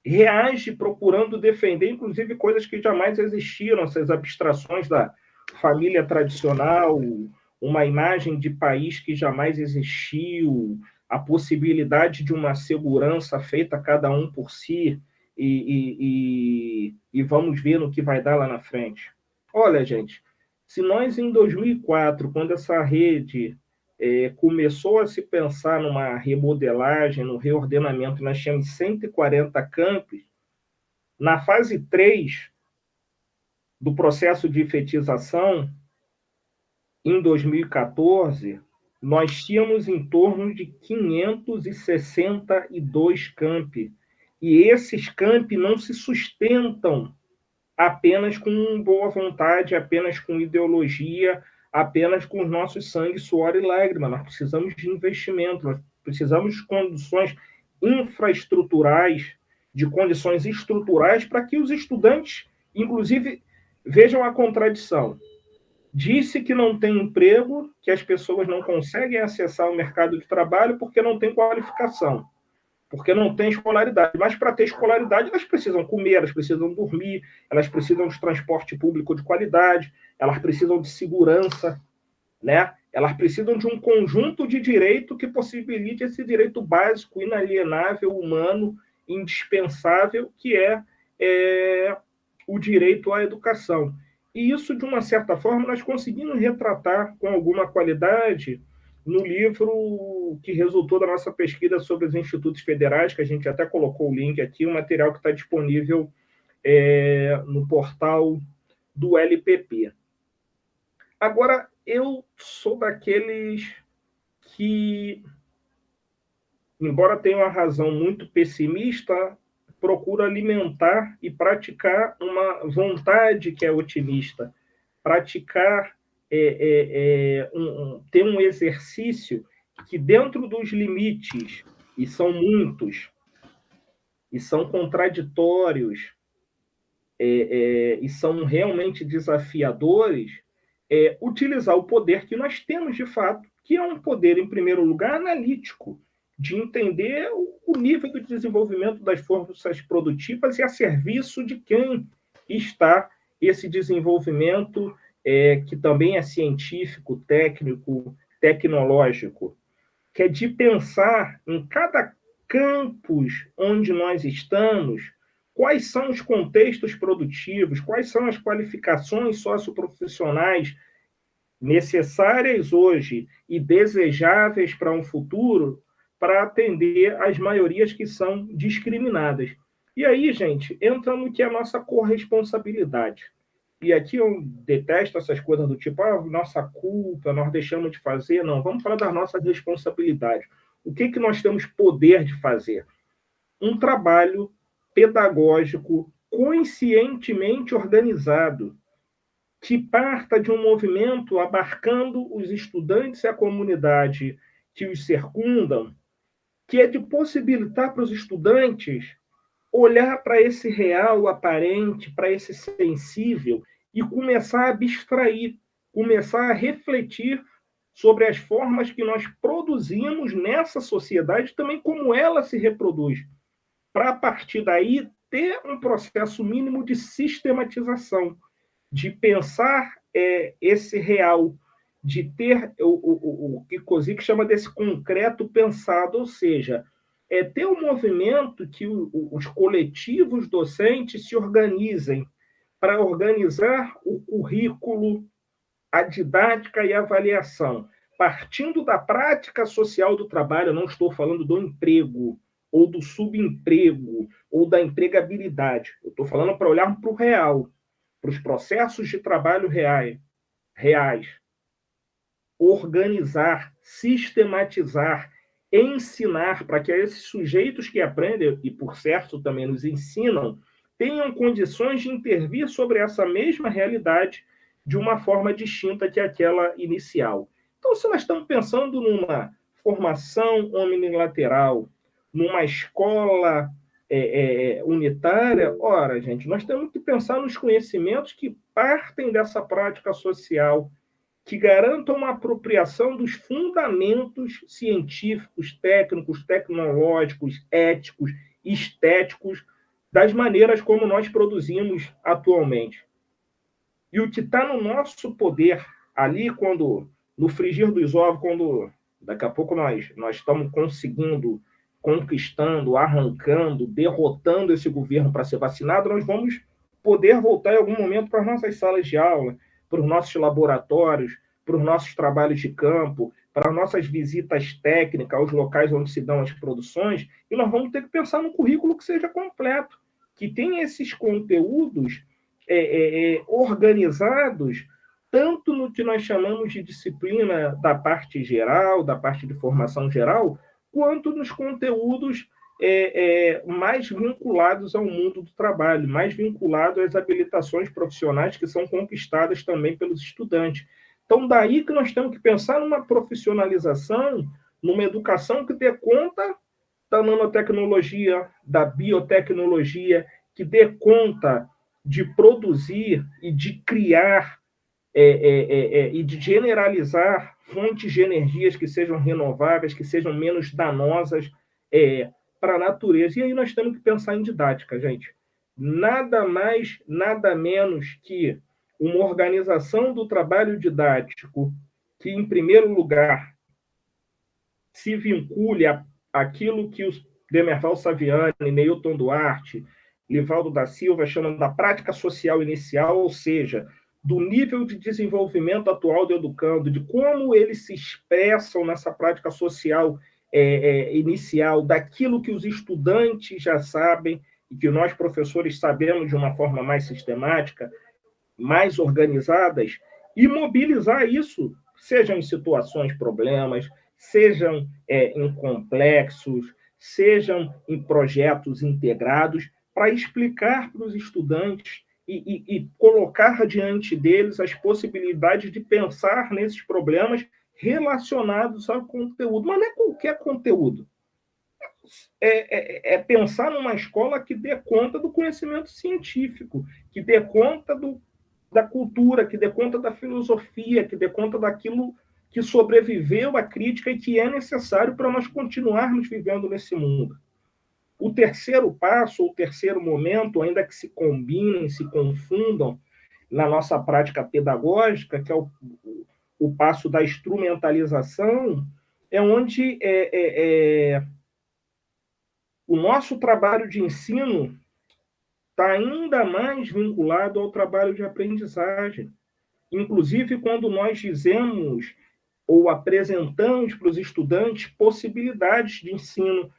reage procurando defender, inclusive, coisas que jamais existiram, essas abstrações da família tradicional, uma imagem de país que jamais existiu, a possibilidade de uma segurança feita cada um por si, e vamos ver no que vai dar lá na frente. Olha, gente, se nós em 2004, quando essa rede começou a se pensar numa remodelagem, no reordenamento, nós tínhamos 140 campos, na fase 3 do processo de efetização, em 2014, nós tínhamos em torno de 562 campi. E esses campi não se sustentam apenas com boa vontade, apenas com ideologia, apenas com os nossos sangue, suor e lágrimas. Nós precisamos de investimento, nós precisamos de condições infraestruturais, de condições estruturais para que os estudantes, inclusive, vejam a contradição. Disse que não tem emprego, que as pessoas não conseguem acessar o mercado de trabalho porque não tem qualificação, porque não tem escolaridade. Mas para ter escolaridade, elas precisam comer, elas precisam dormir, elas precisam de transporte público de qualidade, elas precisam de segurança, né? Elas precisam de um conjunto de direito que possibilite esse direito básico, inalienável, humano, indispensável, que é o direito à educação. E isso, de uma certa forma, nós conseguimos retratar com alguma qualidade no livro que resultou da nossa pesquisa sobre os institutos federais, que a gente até colocou o link aqui, um material que está disponível no portal do LPP. Agora, eu sou daqueles que, embora tenha uma razão muito pessimista, procura alimentar e praticar uma vontade que é otimista, praticar, ter um exercício que, dentro dos limites, e são muitos, e são contraditórios, e são realmente desafiadores, utilizar o poder que nós temos de fato, que é um poder, em primeiro lugar, analítico, de entender o nível do desenvolvimento das forças produtivas e a serviço de quem está esse desenvolvimento, que também é científico, técnico, tecnológico, que é de pensar em cada campus onde nós estamos, quais são os contextos produtivos, quais são as qualificações socioprofissionais necessárias hoje e desejáveis para um futuro, para atender às maiorias que são discriminadas. E aí, gente, entra no que é a nossa corresponsabilidade. E aqui eu detesto essas coisas do tipo, nossa culpa, nós deixamos de fazer. Não, vamos falar das nossas responsabilidades. O que nós temos poder de fazer? Um trabalho pedagógico conscientemente organizado, que parta de um movimento abarcando os estudantes e a comunidade que os circundam, que é de possibilitar para os estudantes olhar para esse real aparente, para esse sensível, e começar a abstrair, começar a refletir sobre as formas que nós produzimos nessa sociedade, também como ela se reproduz, para, a partir daí, ter um processo mínimo de sistematização, de pensar esse real, de ter o que Kozik chama desse concreto pensado, ou seja, ter um movimento que os coletivos docentes se organizem para organizar o currículo, a didática e a avaliação, partindo da prática social do trabalho. Eu não estou falando do emprego, ou do subemprego, ou da empregabilidade. Eu estou falando para olhar para o real, para os processos de trabalho reais. Organizar, sistematizar, ensinar para que esses sujeitos que aprendem, e por certo também nos ensinam, tenham condições de intervir sobre essa mesma realidade de uma forma distinta que aquela inicial. Então, se nós estamos pensando numa formação omnilateral, numa escola unitária, ora, gente, nós temos que pensar nos conhecimentos que partem dessa prática social, que garantam uma apropriação dos fundamentos científicos, técnicos, tecnológicos, éticos, estéticos, das maneiras como nós produzimos atualmente. E o que está no nosso poder, ali, quando, no frigir dos ovos, quando daqui a pouco nós estamos conseguindo, conquistando, arrancando, derrotando esse governo para ser vacinado, nós vamos poder voltar em algum momento para as nossas salas de aula, para os nossos laboratórios, para os nossos trabalhos de campo, para as nossas visitas técnicas aos locais onde se dão as produções, e nós vamos ter que pensar num currículo que seja completo, que tenha esses conteúdos organizados, tanto no que nós chamamos de disciplina da parte geral, da parte de formação geral, quanto nos conteúdos mais vinculados ao mundo do trabalho, mais vinculados às habilitações profissionais que são conquistadas também pelos estudantes. Então, daí que nós temos que pensar numa profissionalização, numa educação que dê conta da nanotecnologia, da biotecnologia, que dê conta de produzir e de criar e de generalizar fontes de energias que sejam renováveis, que sejam menos danosas para a natureza. E aí nós temos que pensar em didática, gente. Nada mais, nada menos que uma organização do trabalho didático que, em primeiro lugar, se vincule àquilo que os Demerval Saviani, Neilton Duarte, Livaldo da Silva chamam da prática social inicial, ou seja, do nível de desenvolvimento atual do educando, de como eles se expressam nessa prática social inicial, daquilo que os estudantes já sabem e que nós, professores, sabemos de uma forma mais sistemática, mais organizadas, e mobilizar isso, sejam em situações, problemas, sejam em complexos, sejam em projetos integrados, para explicar para os estudantes e colocar diante deles as possibilidades de pensar nesses problemas relacionados ao conteúdo. Mas não é qualquer conteúdo. É pensar numa escola que dê conta do conhecimento científico, que dê conta da cultura, que dê conta da filosofia, que dê conta daquilo que sobreviveu à crítica e que é necessário para nós continuarmos vivendo nesse mundo. O terceiro passo, o terceiro momento, ainda que se combinem, se confundam na nossa prática pedagógica, que é o passo da instrumentalização, é onde o nosso trabalho de ensino está ainda mais vinculado ao trabalho de aprendizagem. Inclusive, quando nós dizemos ou apresentamos para os estudantes possibilidades de ensino,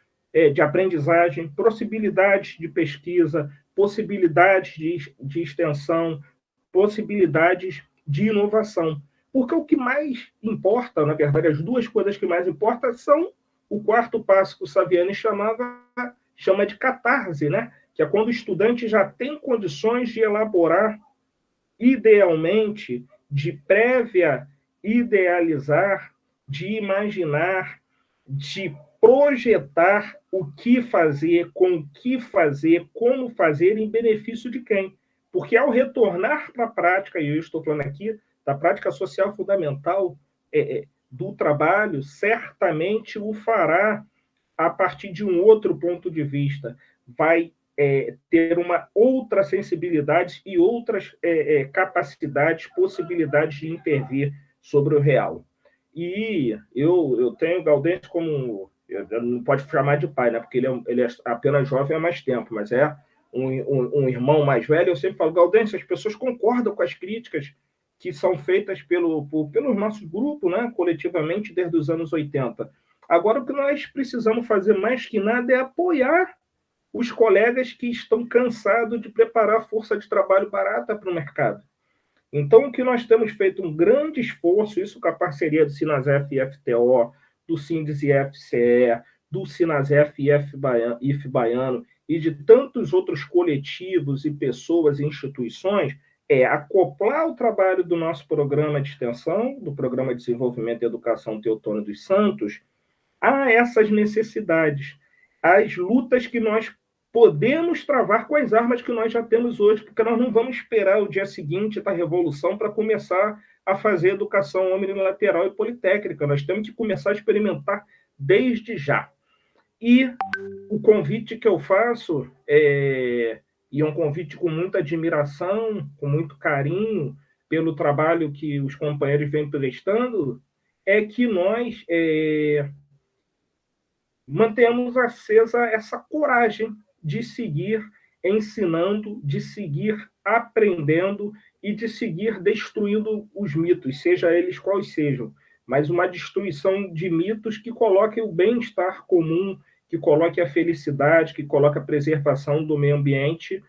de aprendizagem, possibilidades de pesquisa, possibilidades de extensão, possibilidades de inovação. Porque o que mais importa, na verdade, as duas coisas que mais importam são o quarto passo que o Saviani chama de catarse, né? Que é quando o estudante já tem condições de elaborar, idealmente, de prévia idealizar, de imaginar, de projetar o que fazer, com o que fazer, como fazer, em benefício de quem. Porque ao retornar para a prática, e eu estou falando aqui da prática social fundamental do trabalho, certamente o fará a partir de um outro ponto de vista. Vai ter uma outra sensibilidade e outras capacidades, possibilidades de intervir sobre o real. E eu tenho o Gaudêncio como... não pode chamar de pai, né? Porque ele é apenas jovem há mais tempo, mas é um irmão mais velho. Eu sempre falo, Gaudêncio, as pessoas concordam com as críticas que são feitas pelos nossos grupos, né? Coletivamente, desde os anos 80. Agora, o que nós precisamos fazer mais que nada é apoiar os colegas que estão cansados de preparar força de trabalho barata para o mercado. Então, o que nós temos feito um grande esforço, isso com a parceria do Sinasef e FTO, do Sindes e FCE, do Sinasef e IF Baiano, e de tantos outros coletivos e pessoas e instituições, acoplar o trabalho do nosso programa de extensão, do Programa de Desenvolvimento e Educação Teotônio dos Santos, a essas necessidades, às lutas que nós podemos travar com as armas que nós já temos hoje, porque nós não vamos esperar o dia seguinte da Revolução para começar a fazer educação unilateral e politécnica. Nós temos que começar a experimentar desde já. E o convite que eu faço, e é um convite com muita admiração, com muito carinho, pelo trabalho que os companheiros vêm prestando, é que nós mantenhamos acesa essa coragem de seguir ensinando, de seguir aprendendo e de seguir destruindo os mitos, seja eles quais sejam, mas uma destruição de mitos que coloque o bem-estar comum, que coloque a felicidade, que coloque a preservação do meio ambiente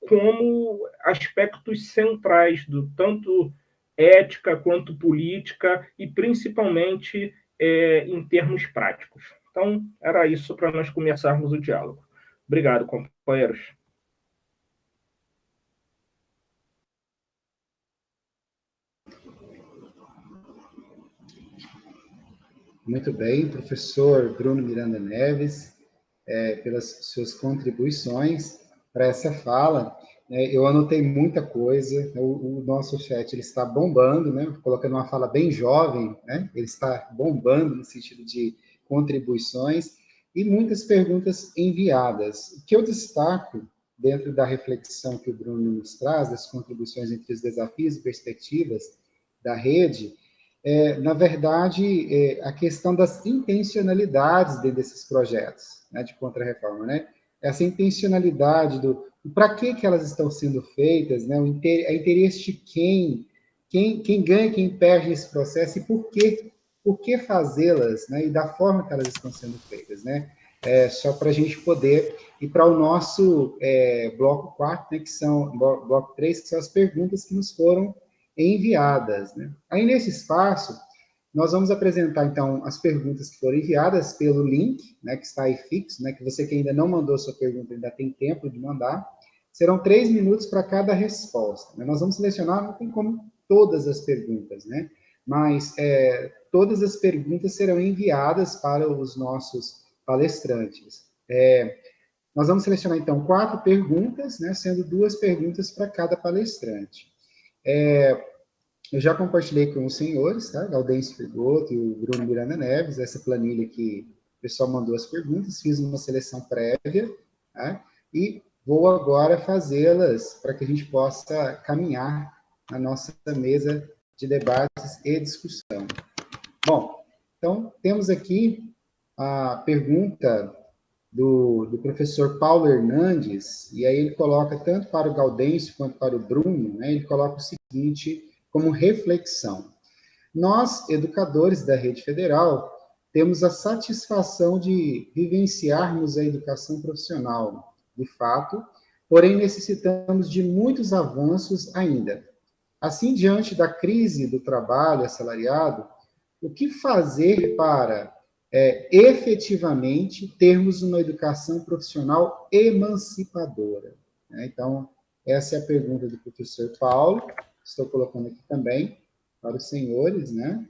como aspectos centrais, do tanto ética quanto política e principalmente em termos práticos. Então, era isso para nós começarmos o diálogo. Obrigado, companheiros. Muito bem, professor Bruno Miranda Neves, pelas suas contribuições para essa fala. Eu anotei muita coisa, o nosso chat ele está bombando, né? Colocando uma fala bem jovem, né? Ele está bombando no sentido de contribuições e muitas perguntas enviadas. O que eu destaco dentro da reflexão que o Bruno nos traz, das contribuições entre os desafios e perspectivas da rede, na verdade, a questão das intencionalidades dentro desses projetos, né, de contra-reforma, né? Essa intencionalidade do para que elas estão sendo feitas, né? A interesse de quem ganha, quem perde esse processo e por que fazê-las, né? E da forma que elas estão sendo feitas, né? Só para a gente poder ir para o nosso bloco 4, né? Bloco 3, que são as perguntas que nos foram enviadas, né? Aí, nesse espaço, nós vamos apresentar, então, as perguntas que foram enviadas pelo link, né, que está aí fixo, né, que você que ainda não mandou sua pergunta ainda tem tempo de mandar. Serão 3 minutos para cada resposta, né? Nós vamos selecionar, não tem como todas as perguntas, né? Mas todas as perguntas serão enviadas para os nossos palestrantes. Nós vamos selecionar, então, 4 perguntas, né, sendo 2 perguntas para cada palestrante. Eu já compartilhei com os senhores, tá? Gaudêncio Frigoto e o Bruno Miranda Neves, essa planilha que o pessoal mandou as perguntas, fiz uma seleção prévia, tá? E vou agora fazê-las para que a gente possa caminhar na nossa mesa de debates e discussão. Bom, então, temos aqui a pergunta do professor Paulo Hernandes, e aí ele coloca, tanto para o Gaudêncio quanto para o Bruno, né, ele coloca o seguinte como reflexão. Nós, educadores da rede federal, temos a satisfação de vivenciarmos a educação profissional, de fato, porém necessitamos de muitos avanços ainda. Assim, diante da crise do trabalho assalariado, o que fazer para efetivamente termos uma educação profissional emancipadora? Então, essa é a pergunta do professor Paulo. Estou colocando aqui também para os senhores, né?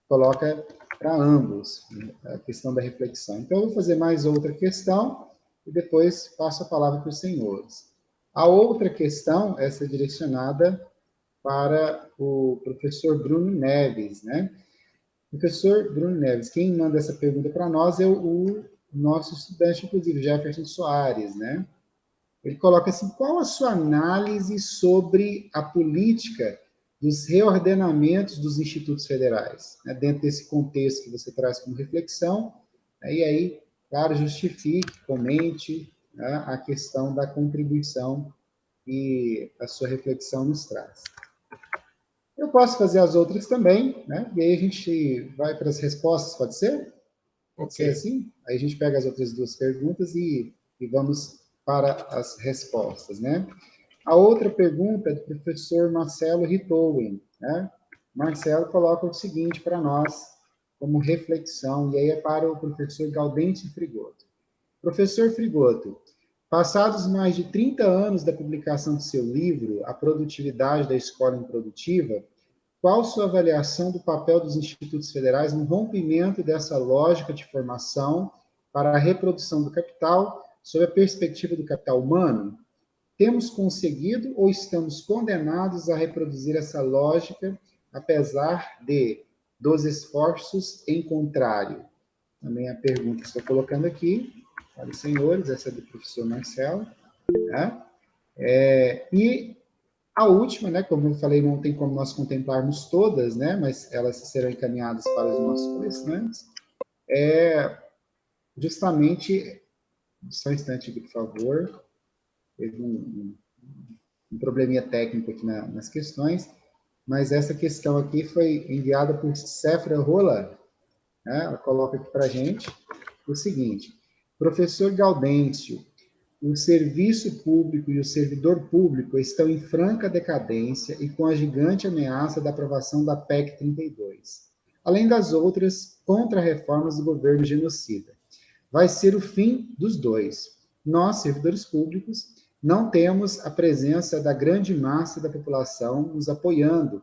Coloca para ambos a questão da reflexão. Então, eu vou fazer mais outra questão e depois passo a palavra para os senhores. A outra questão, essa é direcionada para o professor Bruno Neves, né? Professor Bruno Neves, quem manda essa pergunta para nós é o nosso estudante, inclusive, Jefferson Soares, né? Ele coloca assim, qual a sua análise sobre a política dos reordenamentos dos institutos federais, né, dentro desse contexto que você traz como reflexão, e aí, claro, justifique, comente, né, a questão da contribuição que a sua reflexão nos traz. Eu posso fazer as outras também, né, e aí a gente vai para as respostas, pode ser? Pode ser assim? Aí a gente pega as outras 2 perguntas e vamos para as respostas, né? A outra pergunta é do professor Marcelo Ritowen, né? Marcelo coloca o seguinte para nós, como reflexão, e aí é para o professor Gaudêncio Frigoto. Professor Frigoto, passados mais de 30 anos da publicação do seu livro, A Produtividade da Escola Improdutiva, qual sua avaliação do papel dos institutos federais no rompimento dessa lógica de formação para a reprodução do capital, sob a perspectiva do capital humano, temos conseguido ou estamos condenados a reproduzir essa lógica, apesar dos esforços em contrário? Também a pergunta que estou colocando aqui, para os senhores, essa é do professor Marcelo. Né? E a última, né, como eu falei, não tem como nós contemplarmos todas, né, mas elas serão encaminhadas para os nossos palestrantes, justamente, só um instante aqui, por favor, teve um probleminha técnico aqui nas questões, mas essa questão aqui foi enviada por Sefra Rola, né, ela coloca aqui para a gente o seguinte: professor Gaudêncio, o serviço público e o servidor público estão em franca decadência e com a gigante ameaça da aprovação da PEC 32, além das outras contra-reformas do governo genocida. Vai ser o fim dos dois. Nós, servidores públicos, não temos a presença da grande massa da população nos apoiando,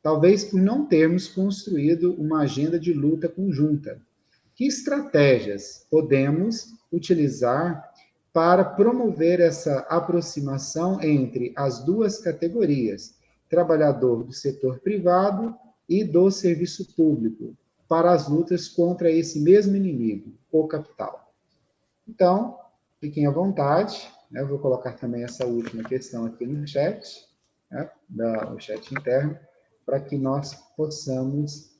talvez por não termos construído uma agenda de luta conjunta. Que estratégias podemos utilizar para promover essa aproximação entre as duas categorias, trabalhador do setor privado e do serviço público, para as lutas contra esse mesmo inimigo, o capital? Então, fiquem à vontade, né? Eu vou colocar também essa última questão aqui no chat, né? No chat interno, para que nós possamos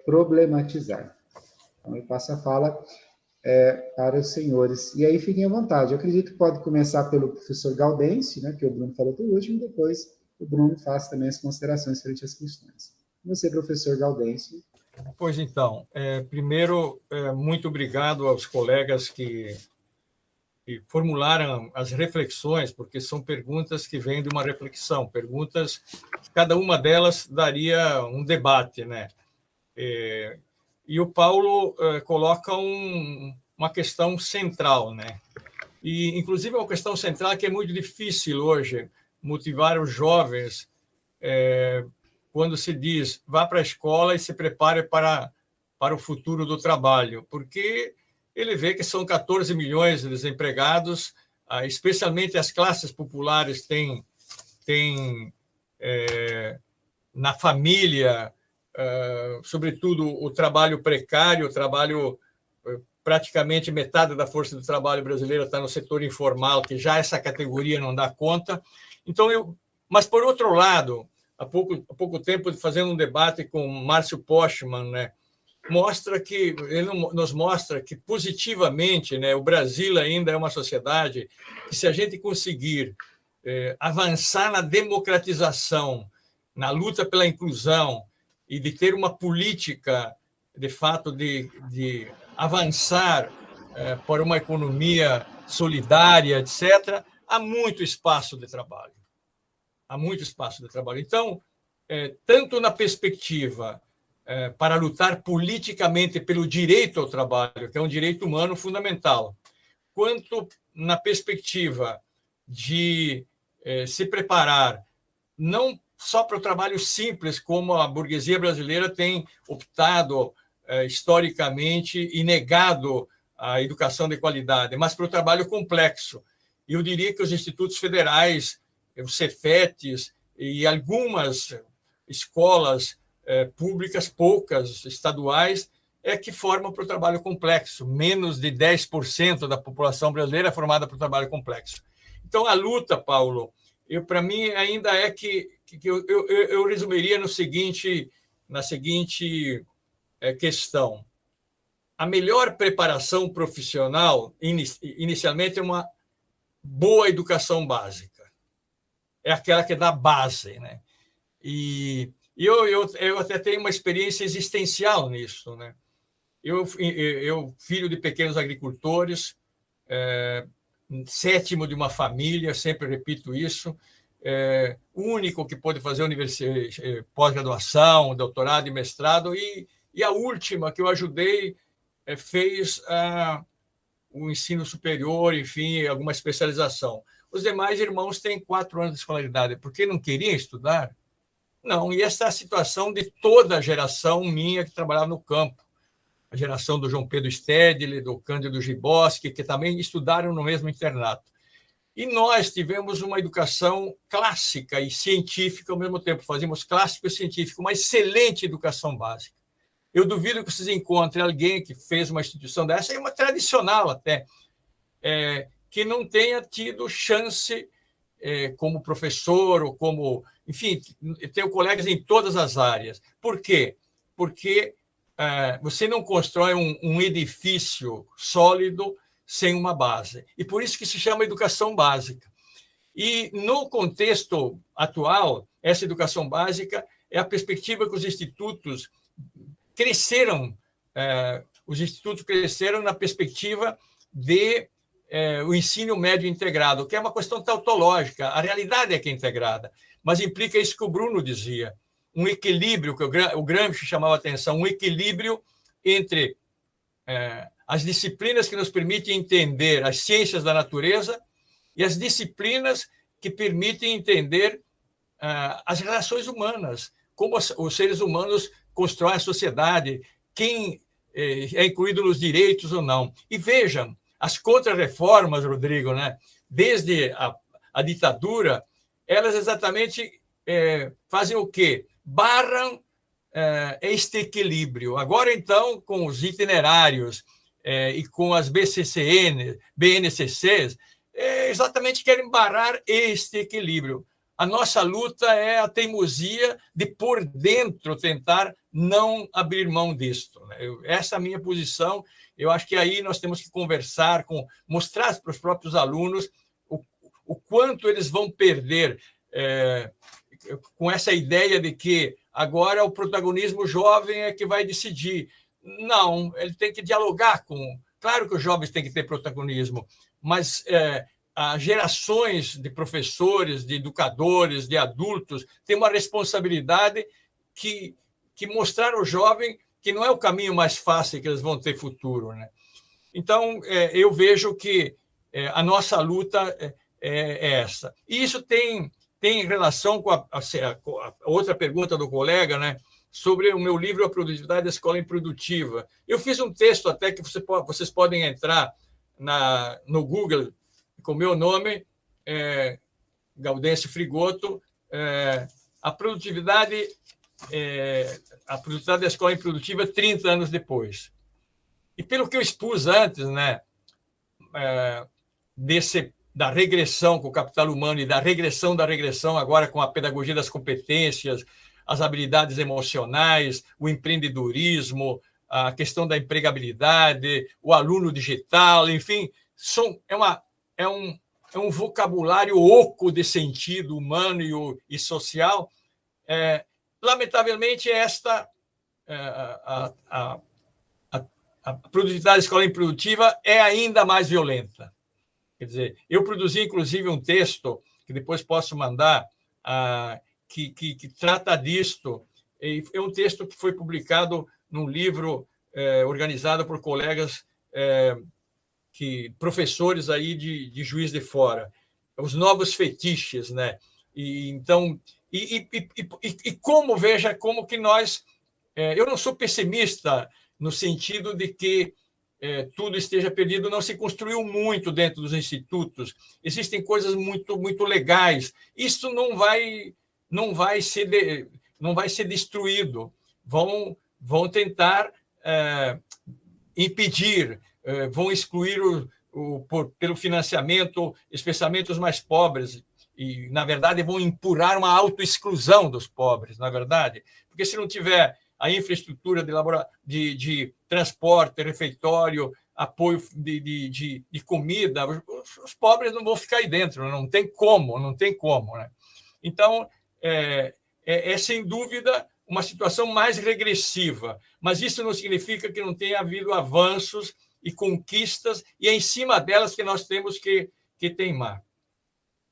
problematizar. Então, eu passo a fala para os senhores. E aí, fiquem à vontade. Eu acredito que pode começar pelo professor Gaudêncio, né, que o Bruno falou por último, e depois o Bruno faz também as considerações frente às questões. Você, professor Gaudêncio. Pois então, primeiro, muito obrigado aos colegas que formularam as reflexões, porque são perguntas que vêm de uma reflexão, perguntas que cada uma delas daria um debate, né? E o Paulo coloca uma questão central, né? E, inclusive, é uma questão central que é muito difícil hoje motivar os jovens quando se diz vá para a escola e se prepare para o futuro do trabalho, porque ele vê que são 14 milhões de desempregados, especialmente as classes populares têm na família, sobretudo o trabalho precário, o trabalho, praticamente metade da força do trabalho brasileira está no setor informal, que já essa categoria não dá conta. Então, mas, por outro lado, há pouco tempo, fazendo um debate com Márcio Postman, né, ele nos mostra que, positivamente, né, o Brasil ainda é uma sociedade que, se a gente conseguir avançar na democratização, na luta pela inclusão, e de ter uma política, de fato, de avançar para uma economia solidária, etc., há muito espaço de trabalho. Há muito espaço de trabalho. Então, tanto na perspectiva para lutar politicamente pelo direito ao trabalho, que é um direito humano fundamental, quanto na perspectiva de se preparar não só para o trabalho simples, como a burguesia brasileira tem optado historicamente e negado a educação de qualidade, mas para o trabalho complexo. E eu diria que os institutos federais, os Cefetes e algumas escolas públicas, poucas estaduais, que formam para o trabalho complexo. Menos de 10% da população brasileira é formada para o trabalho complexo. Então, a luta, Paulo, para mim, ainda é que eu resumiria na seguinte questão. A melhor preparação profissional, inicialmente, é uma boa educação básica. É aquela que dá base, né? E eu até tenho uma experiência existencial nisso, né? Eu filho de pequenos agricultores, sétimo de uma família, sempre repito isso, o único que pôde fazer pós-graduação, doutorado e mestrado, e a última que eu ajudei fez o ensino superior, enfim, alguma especialização. Os demais irmãos têm 4 anos de escolaridade, porque não queriam estudar? Não, e essa é a situação de toda a geração minha que trabalhava no campo. a geração do João Pedro Stedley, do Cândido Giboski, que também estudaram no mesmo internato. E nós tivemos uma educação clássica e científica ao mesmo tempo. Fazíamos clássico e científico, uma excelente educação básica. Eu duvido que vocês encontrem alguém que fez uma instituição dessa, e uma tradicional até, que não tenha tido chance como professor ou como... Enfim, tenho colegas em todas as áreas. Por quê? Porque você não constrói um edifício sólido sem uma base. E por isso que se chama educação básica. E no contexto atual, essa educação básica é a perspectiva que os institutos cresceram. Os institutos cresceram na perspectiva de o ensino médio integrado, que é uma questão tautológica. A realidade é que é integrada, mas implica isso que o Bruno dizia, um equilíbrio, que o Gramsci chamava a atenção, um equilíbrio entre as disciplinas que nos permitem entender as ciências da natureza e as disciplinas que permitem entender as relações humanas, como os seres humanos constroem a sociedade, quem é incluído nos direitos ou não. E vejam, as contrarreformas, Rodrigo, né, desde a ditadura, elas exatamente fazem o quê? Barram este equilíbrio. Agora, então, com os itinerários e com as BNCCs, exatamente querem barrar este equilíbrio. A nossa luta é a teimosia de, por dentro, tentar não abrir mão disto. Essa é a minha posição. Eu acho que aí nós temos que conversar, mostrar para os próprios alunos o quanto eles vão perder com essa ideia de que agora o protagonismo jovem é que vai decidir. Não, ele tem que dialogar com... Claro que os jovens têm que ter protagonismo, mas as gerações de professores, de educadores, de adultos têm uma responsabilidade que mostrar ao jovem que não é o caminho mais fácil que eles vão ter futuro, né? Então, eu vejo que a nossa luta é essa. E isso tem relação com a outra pergunta do colega, né, sobre o meu livro A Produtividade da Escola Improdutiva. Eu fiz um texto até que vocês podem entrar no Google com o meu nome, Gaudêncio Frigoto, a produtividade da Escola Improdutiva 30 anos depois. E pelo que eu expus antes, né, da regressão com o capital humano e da regressão agora com a pedagogia das competências, as habilidades emocionais, o empreendedorismo, a questão da empregabilidade, o aluno digital, enfim, é um vocabulário oco de sentido humano e social. Lamentavelmente, a produtividade da escola improdutiva é ainda mais violenta. Quer dizer, eu produzi, inclusive, um texto que depois posso mandar, que trata disto. É um texto que foi publicado num livro organizado por colegas, professores aí de Juiz de Fora, os novos fetiches, né? Então, veja como que nós... eu não sou pessimista no sentido de que tudo esteja perdido, não se construiu muito dentro dos institutos, existem coisas muito, muito legais, isso não vai ser destruído, vão tentar impedir, vão excluir pelo financiamento, especialmente os mais pobres, e, na verdade, vão empurrar uma autoexclusão dos pobres, na verdade, porque se não tiver a infraestrutura de transporte, refeitório, apoio de comida, os pobres não vão ficar aí dentro, não tem como, né? Então, sem dúvida uma situação mais regressiva, mas isso não significa que não tenha havido avanços e conquistas, e é em cima delas que nós temos que teimar.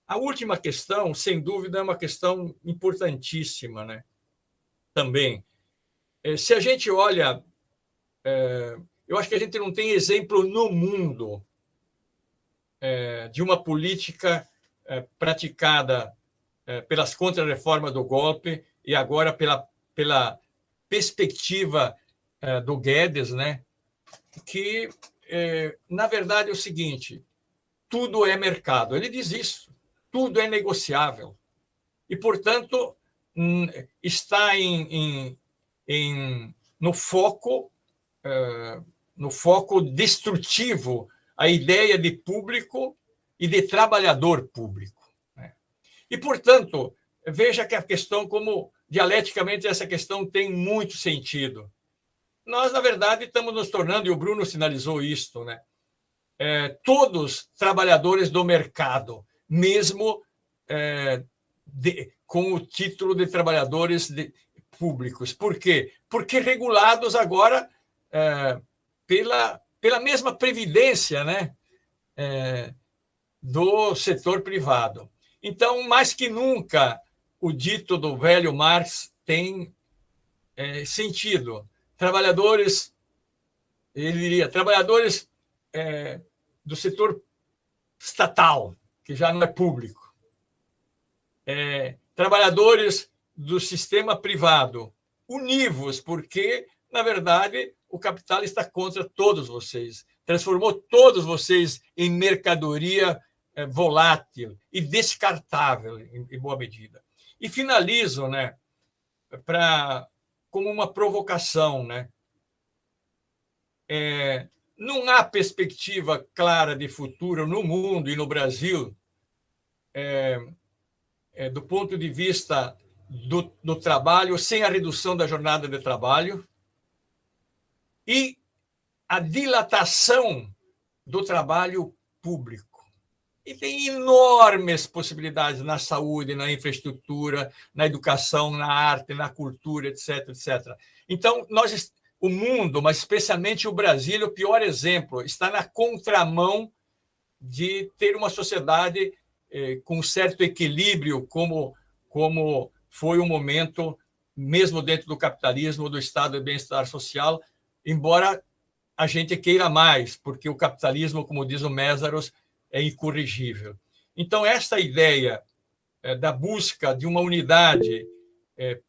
A última questão, sem dúvida, é uma questão importantíssima, né? Também. Se a gente olha, eu acho que a gente não tem exemplo no mundo de uma política praticada pelas contrarreformas do golpe e agora pela perspectiva do Guedes, né, que na verdade, é o seguinte: tudo é mercado. Ele diz isso. Tudo é negociável. E, portanto, está no foco destrutivo a ideia de público e de trabalhador público. E, portanto, veja que a questão, como dialeticamente essa questão tem muito sentido. Nós, na verdade, estamos nos tornando, e o Bruno sinalizou isso, né? Todos trabalhadores do mercado, mesmo com o título de trabalhadores públicos. Por quê? Porque regulados agora pela mesma previdência, né? Do setor privado. Então, mais que nunca, o dito do velho Marx tem sentido. Trabalhadores, ele diria, trabalhadores do setor estatal, que já não é público, trabalhadores do sistema privado, univos, porque, na verdade, o capital está contra todos vocês, transformou todos vocês em mercadoria volátil e descartável, em boa medida. E finalizo, né, como uma provocação, né? Não há perspectiva clara de futuro no mundo e no Brasil, do ponto de vista do trabalho, sem a redução da jornada de trabalho e a dilatação do trabalho público. E tem enormes possibilidades na saúde, na infraestrutura, na educação, na arte, na cultura, etc., etc. Então, o mundo, mas especialmente o Brasil, o pior exemplo, está na contramão de ter uma sociedade com certo equilíbrio, como foi o momento, mesmo dentro do capitalismo, do estado de bem-estar social, embora a gente queira mais, porque o capitalismo, como diz o Mésaros, é incorrigível. Então, esta ideia da busca de uma unidade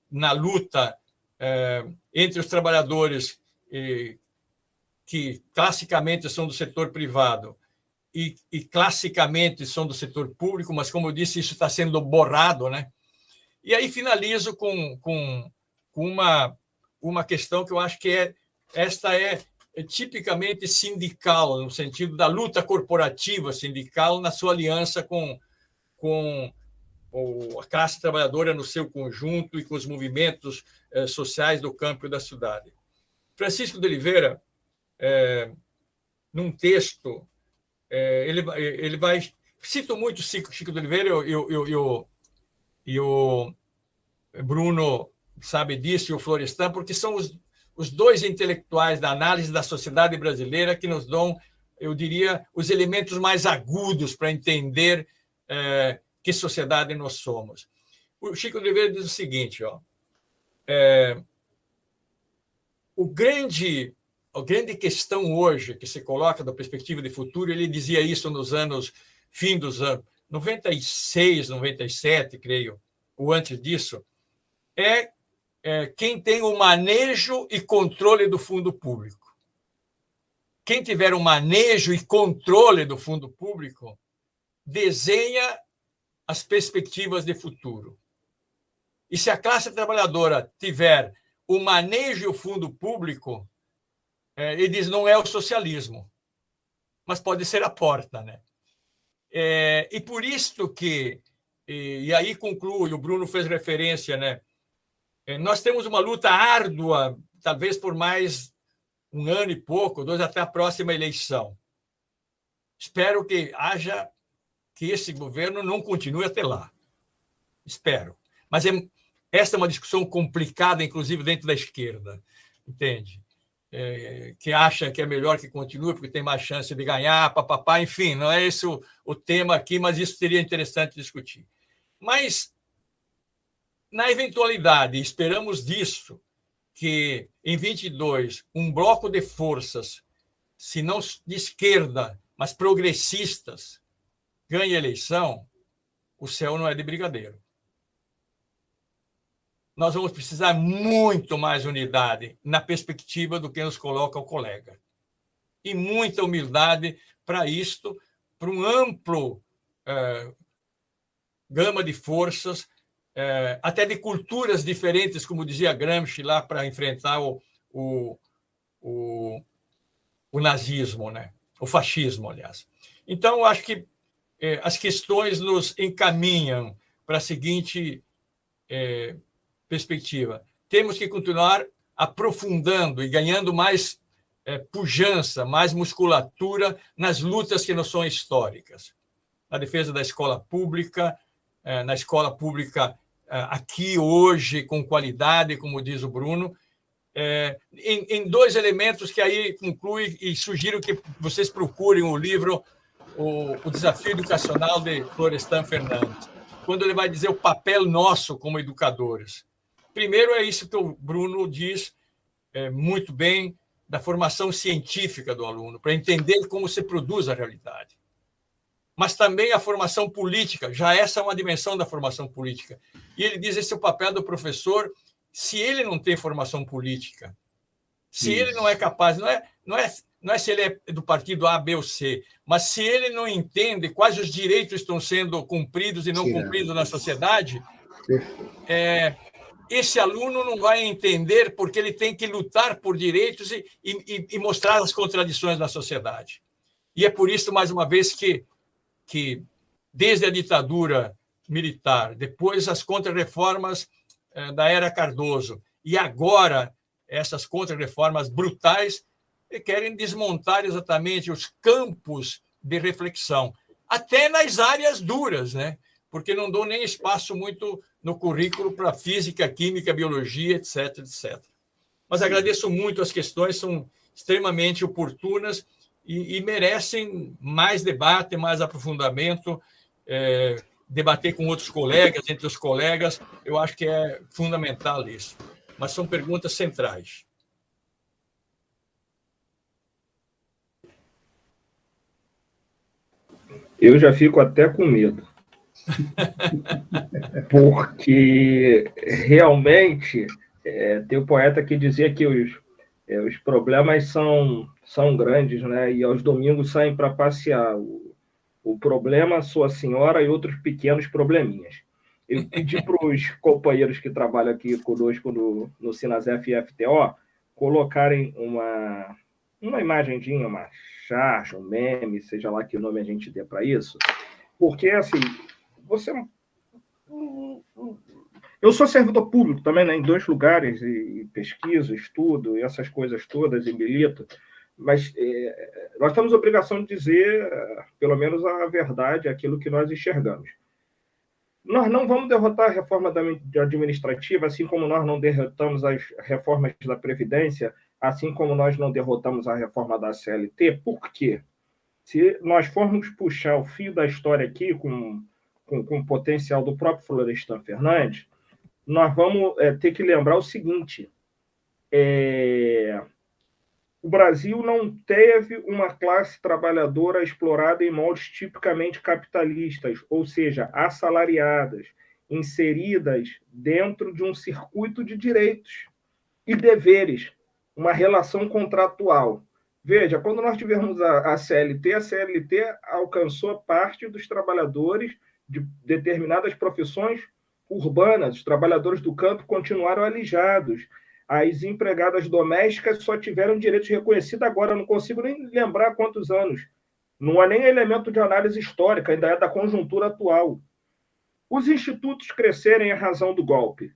na luta entre os trabalhadores que classicamente são do setor privado e classicamente são do setor público, mas, como eu disse, isso está sendo borrado, né? E aí finalizo com uma questão que eu acho que esta é tipicamente sindical, no sentido da luta corporativa sindical na sua aliança com a classe trabalhadora no seu conjunto e com os movimentos sociais do campo e da cidade. Francisco de Oliveira, num texto, ele vai... Cito muito Chico de Oliveira, e o Bruno sabe disso, e o Florestan, porque são os dois intelectuais da análise da sociedade brasileira que nos dão, eu diria, os elementos mais agudos para entender que sociedade nós somos. O Chico de Oliveira diz o seguinte, a grande questão hoje que se coloca da perspectiva de futuro, ele dizia isso fim dos anos 96, 97, creio, ou antes disso, quem tem o manejo e controle do fundo público. Quem tiver o manejo e controle do fundo público desenha as perspectivas de futuro. E se a classe trabalhadora tiver o manejo e o fundo público, ele diz, não é o socialismo, mas pode ser a porta, né? E por isso que, e aí conclui, o Bruno fez referência, né? Nós temos uma luta árdua, talvez por mais 1 ano e pouco, 2, até a próxima eleição. Espero que esse governo não continue até lá. Espero. Mas essa é uma discussão complicada, inclusive dentro da esquerda, entende? Que acha que é melhor que continue porque tem mais chance de ganhar, papapá, enfim, não é esse o tema aqui, mas isso seria interessante discutir. Mas, na eventualidade, esperamos disso, que em 22 um bloco de forças, se não de esquerda, mas progressistas, ganhe a eleição, o céu não é de brigadeiro. Nós vamos precisar muito mais unidade na perspectiva do que nos coloca o colega. e muita humildade para isto, para um amplo gama de forças, até de culturas diferentes, como dizia Gramsci, lá para enfrentar o nazismo, né? O fascismo, aliás. Então, eu acho que as questões nos encaminham para a seguinte perspectiva. Temos que continuar aprofundando e ganhando mais pujança, mais musculatura nas lutas que não são históricas. Na defesa da escola pública, na escola pública aqui, hoje, com qualidade, como diz o Bruno, em dois elementos que aí conclui e sugiro que vocês procurem o livro O Desafio Educacional de Florestan Fernandes, quando ele vai dizer o papel nosso como educadores. Primeiro é isso que o Bruno diz muito bem, da formação científica do aluno, para entender como se produz a realidade. Mas também a formação política, já essa é uma dimensão da formação política. E ele diz esse é o papel do professor, se ele não tem formação política, se ele não é capaz, não é se ele é do partido A, B ou C, mas se ele não entende quais os direitos estão sendo cumpridos e não cumpridos na sociedade, esse aluno não vai entender porque ele tem que lutar por direitos e mostrar as contradições da sociedade. E é por isso, mais uma vez, que desde a ditadura militar, depois as contrarreformas da era Cardoso, e agora essas contrarreformas brutais querem desmontar exatamente os campos de reflexão, até nas áreas duras, né? Porque não dou nem espaço muito no currículo para física, química, biologia, etc, etc. Mas agradeço muito, as questões são extremamente oportunas e merecem mais debate, mais aprofundamento, debater com outros colegas, entre os colegas, eu acho que é fundamental isso. Mas são perguntas centrais. Eu já fico até com medo. Porque realmente tem um poeta que dizia que os problemas são grandes, né? E aos domingos saem para passear. O problema, sua senhora e outros pequenos probleminhas. Eu pedi para os companheiros que trabalham aqui conosco no Sinasef e FTO colocarem uma imagenzinha, uma charge, um meme, seja lá que nome a gente dê para isso, porque, assim, eu sou servidor público também, né, em 2 lugares, e pesquiso, estudo, e essas coisas todas, e milito, mas nós temos a obrigação de dizer, pelo menos, a verdade, aquilo que nós enxergamos. Nós não vamos derrotar a reforma administrativa, assim como nós não derrotamos as reformas da Previdência, assim como nós não derrotamos a reforma da CLT. Por quê? Se nós formos puxar o fio da história aqui, com o potencial do próprio Florestan Fernandes, nós vamos ter que lembrar o seguinte: o Brasil não teve uma classe trabalhadora explorada em moldes tipicamente capitalistas, ou seja, assalariadas, inseridas dentro de um circuito de direitos e deveres, uma relação contratual. Veja, quando nós tivemos a CLT alcançou parte dos trabalhadores de determinadas profissões urbanas. Os trabalhadores do campo continuaram alijados. As empregadas domésticas só tiveram direitos reconhecidos agora, eu não consigo nem lembrar quantos anos. Não há nem elemento de análise histórica, ainda é da conjuntura atual. Os institutos crescerem em razão do golpe.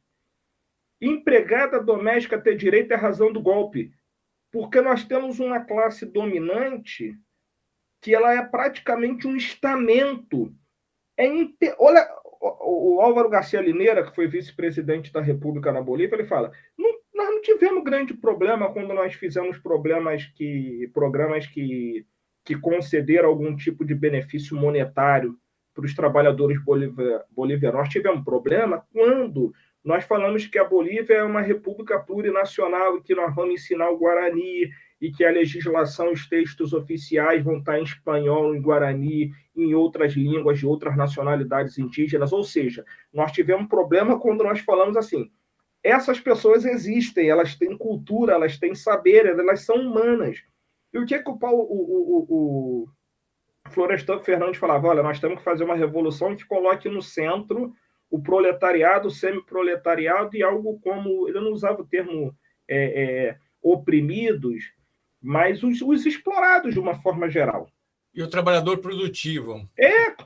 Empregada doméstica ter direito é razão do golpe, porque nós temos uma classe dominante que ela é praticamente um estamento. Olha, o Álvaro Garcia Lineira, que foi vice-presidente da República na Bolívia, ele fala: nós não tivemos grande problema quando nós fizemos programas que concederam algum tipo de benefício monetário para os trabalhadores bolivianos. Nós tivemos problema quando nós falamos que a Bolívia é uma república plurinacional e que nós vamos ensinar o Guarani e que a legislação e os textos oficiais vão estar em espanhol, em Guarani, em outras línguas de outras nacionalidades indígenas. Ou seja, nós tivemos problema quando nós falamos assim: essas pessoas existem, elas têm cultura, elas têm saber, elas são humanas. E o que o Florestan Fernandes falava? Olha, nós temos que fazer uma revolução que coloque no centro o proletariado, o semi-proletariado e algo como... Ele não usava o termo oprimidos, mas os explorados de uma forma geral. E o trabalhador produtivo.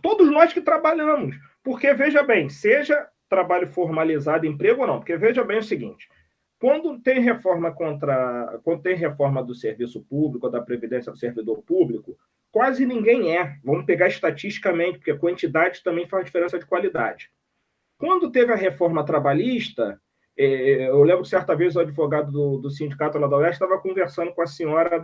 Todos nós que trabalhamos. Porque, veja bem, seja trabalho formalizado, emprego ou não, porque veja bem o seguinte, quando tem reforma do serviço público, da previdência do servidor público, quase ninguém é. Vamos pegar estatisticamente, porque a quantidade também faz diferença de qualidade. Quando teve a reforma trabalhista, eu lembro que certa vez o advogado do sindicato lá da Oeste estava conversando com a senhora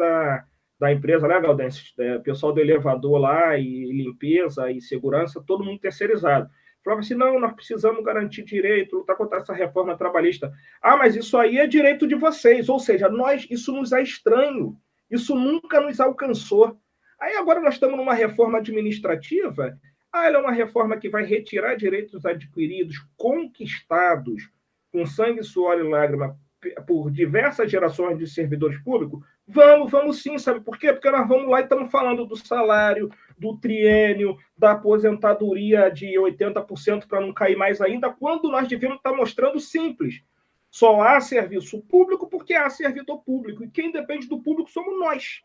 da empresa, né, Galdense? O pessoal do elevador lá, e limpeza e segurança, todo mundo terceirizado. Falava assim, não, nós precisamos garantir direito, lutar contra essa reforma trabalhista. Ah, mas isso aí é direito de vocês, ou seja, isso nos é estranho, isso nunca nos alcançou. Aí agora nós estamos numa reforma administrativa, ela é uma reforma que vai retirar direitos adquiridos, conquistados, com sangue, suor e lágrima, por diversas gerações de servidores públicos. Vamos sim, sabe por quê? Porque nós vamos lá e estamos falando do salário, do triênio, da aposentadoria de 80% para não cair mais ainda, quando nós devemos estar mostrando simples. Só há serviço público porque há servidor público. E quem depende do público somos nós.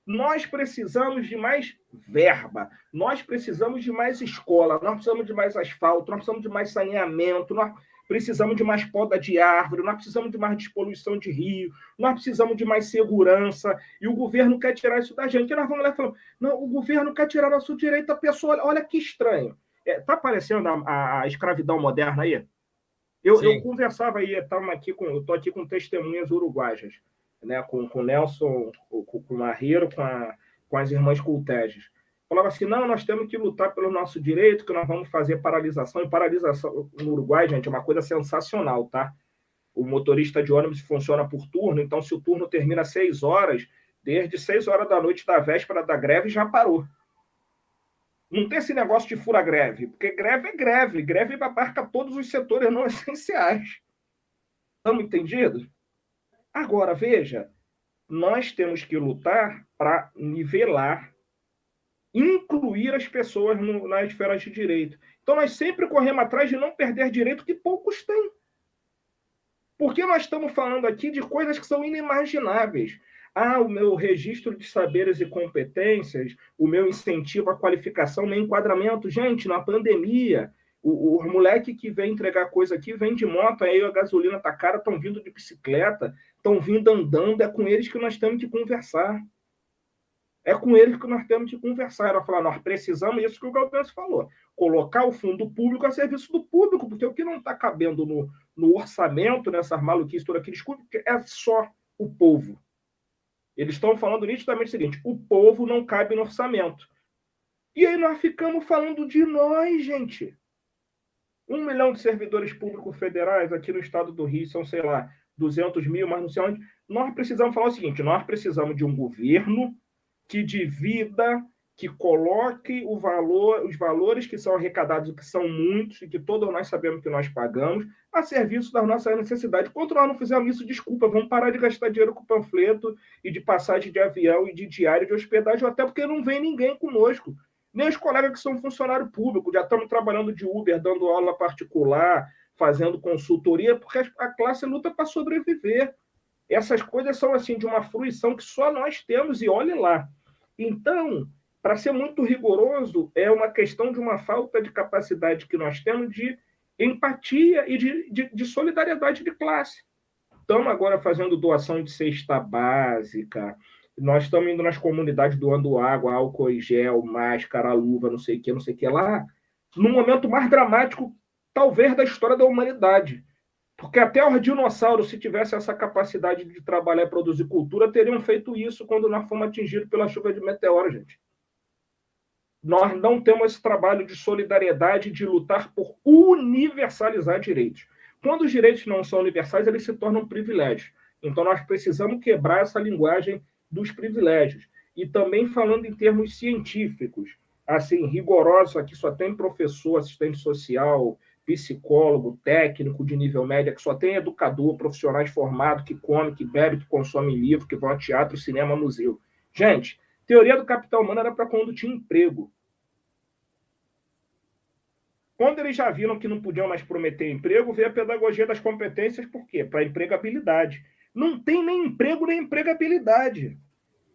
Nós precisamos de mais verba, nós precisamos de mais escola, nós precisamos de mais asfalto, nós precisamos de mais saneamento, nós precisamos de mais poda de árvore, nós precisamos de mais despoluição de rio, nós precisamos de mais segurança, e o governo quer tirar isso da gente. E nós vamos lá e falamos, não, o governo quer tirar nosso direito à pessoa. Olha que estranho. Está parecendo a escravidão moderna aí? Eu conversava aí, eu estou aqui com testemunhas uruguaias, né, com o Nelson, com o Marreiro, com as irmãs Culteges. Falava assim, não, nós temos que lutar pelo nosso direito, que nós vamos fazer paralisação. E paralisação no Uruguai, gente, é uma coisa sensacional, tá? O motorista de ônibus funciona por turno, então se o turno termina às 6 horas, desde 6 horas da noite da véspera da greve já parou. Não tem esse negócio de fura-greve, porque greve é greve. Greve abarca todos os setores não essenciais. Estamos entendidos? Agora, veja, nós temos que lutar para nivelar, incluir as pessoas nas esferas de direito. Então, nós sempre corremos atrás de não perder direito que poucos têm. Porque nós estamos falando aqui de coisas que são inimagináveis. O meu registro de saberes e competências, o meu incentivo à qualificação, meu enquadramento. Gente, na pandemia, o moleque que vem entregar coisa aqui vem de moto, aí a gasolina está cara, estão vindo de bicicleta, estão vindo andando, é com eles que nós temos que conversar. É com eles que nós temos que conversar. Ela fala, nós precisamos, isso que o Galdense falou, colocar o fundo público a serviço do público, porque o que não está cabendo no orçamento, nessas maluquices, tudo aquilo, é só o povo. Eles estão falando nitidamente o seguinte, o povo não cabe no orçamento. E aí nós ficamos falando de nós, gente. 1 milhão de servidores públicos federais aqui no estado do Rio, são, sei lá, 200 mil, mas não sei onde. Nós precisamos falar o seguinte, nós precisamos de um governo que divida, que coloque os valores que são arrecadados, que são muitos, e que todos nós sabemos que nós pagamos, a serviço das nossas necessidades. Quando nós não fizermos isso, desculpa, vamos parar de gastar dinheiro com panfleto e de passagem de avião e de diário de hospedagem, até porque não vem ninguém conosco. Nem os colegas que são funcionário público, já estamos trabalhando de Uber, dando aula particular, fazendo consultoria, porque a classe luta para sobreviver. Essas coisas são assim de uma fruição que só nós temos, e olhe lá. Então, para ser muito rigoroso, é uma questão de uma falta de capacidade que nós temos de empatia e de solidariedade de classe. Estamos agora fazendo doação de cesta básica, nós estamos indo nas comunidades doando água, álcool e gel, máscara, luva, não sei o que lá, no momento mais dramático, talvez, da história da humanidade. Porque até os dinossauros, se tivessem essa capacidade de trabalhar e produzir cultura, teriam feito isso quando nós fomos atingidos pela chuva de meteoro, gente. Nós não temos esse trabalho de solidariedade, de lutar por universalizar direitos. Quando os direitos não são universais, eles se tornam privilégios. Então, nós precisamos quebrar essa linguagem dos privilégios. E também falando em termos científicos, assim, rigorosos, aqui só tem professor, assistente social, psicólogo, técnico de nível médio, que só tem educador, profissionais formados, que come, que bebe, que consome livro, que vão a teatro, cinema, museu. Gente, teoria do capital humano era para quando tinha emprego. Quando eles já viram que não podiam mais prometer emprego, veio a pedagogia das competências, por quê? Para empregabilidade. Não tem nem emprego nem empregabilidade.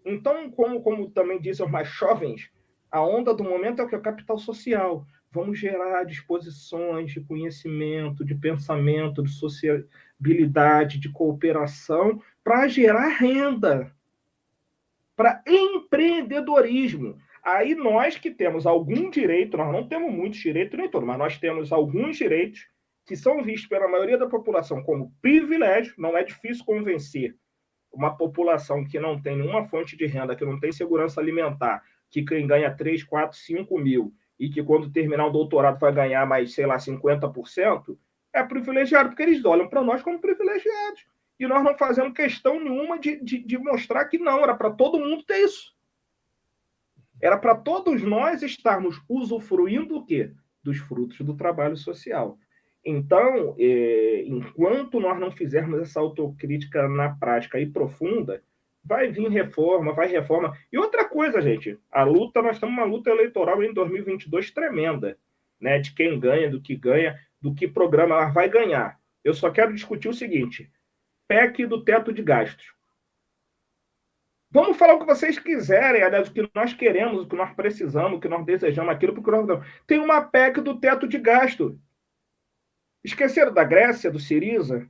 Então, como também dizem os mais jovens, a onda do momento é o que? O capital social. Vamos gerar disposições de conhecimento, de pensamento, de sociabilidade, de cooperação, para gerar renda, para empreendedorismo. Aí nós que temos algum direito, nós não temos muitos direitos, nem todos, mas nós temos alguns direitos que são vistos pela maioria da população como privilégio. Não é difícil convencer uma população que não tem nenhuma fonte de renda, que não tem segurança alimentar, que quem ganha 3, 4, 5 mil e que quando terminar o doutorado vai ganhar mais, sei lá, 50%, é privilegiado, porque eles olham para nós como privilegiados. E nós não fazemos questão nenhuma de mostrar que não, era para todo mundo ter isso. Era para todos nós estarmos usufruindo do quê? Dos frutos do trabalho social. Então, enquanto nós não fizermos essa autocrítica na prática e profunda, vai vir reforma, vai reforma. E outra coisa, gente, nós estamos numa luta eleitoral em 2022 tremenda, né? De quem ganha, do que programa ela vai ganhar. Eu só quero discutir o seguinte: PEC do teto de gastos. Vamos falar o que vocês quiserem, aliás, o que nós queremos, o que nós precisamos, o que nós desejamos, aquilo porque nós não. Tem uma PEC do teto de gasto. Esqueceram da Grécia, do Syriza?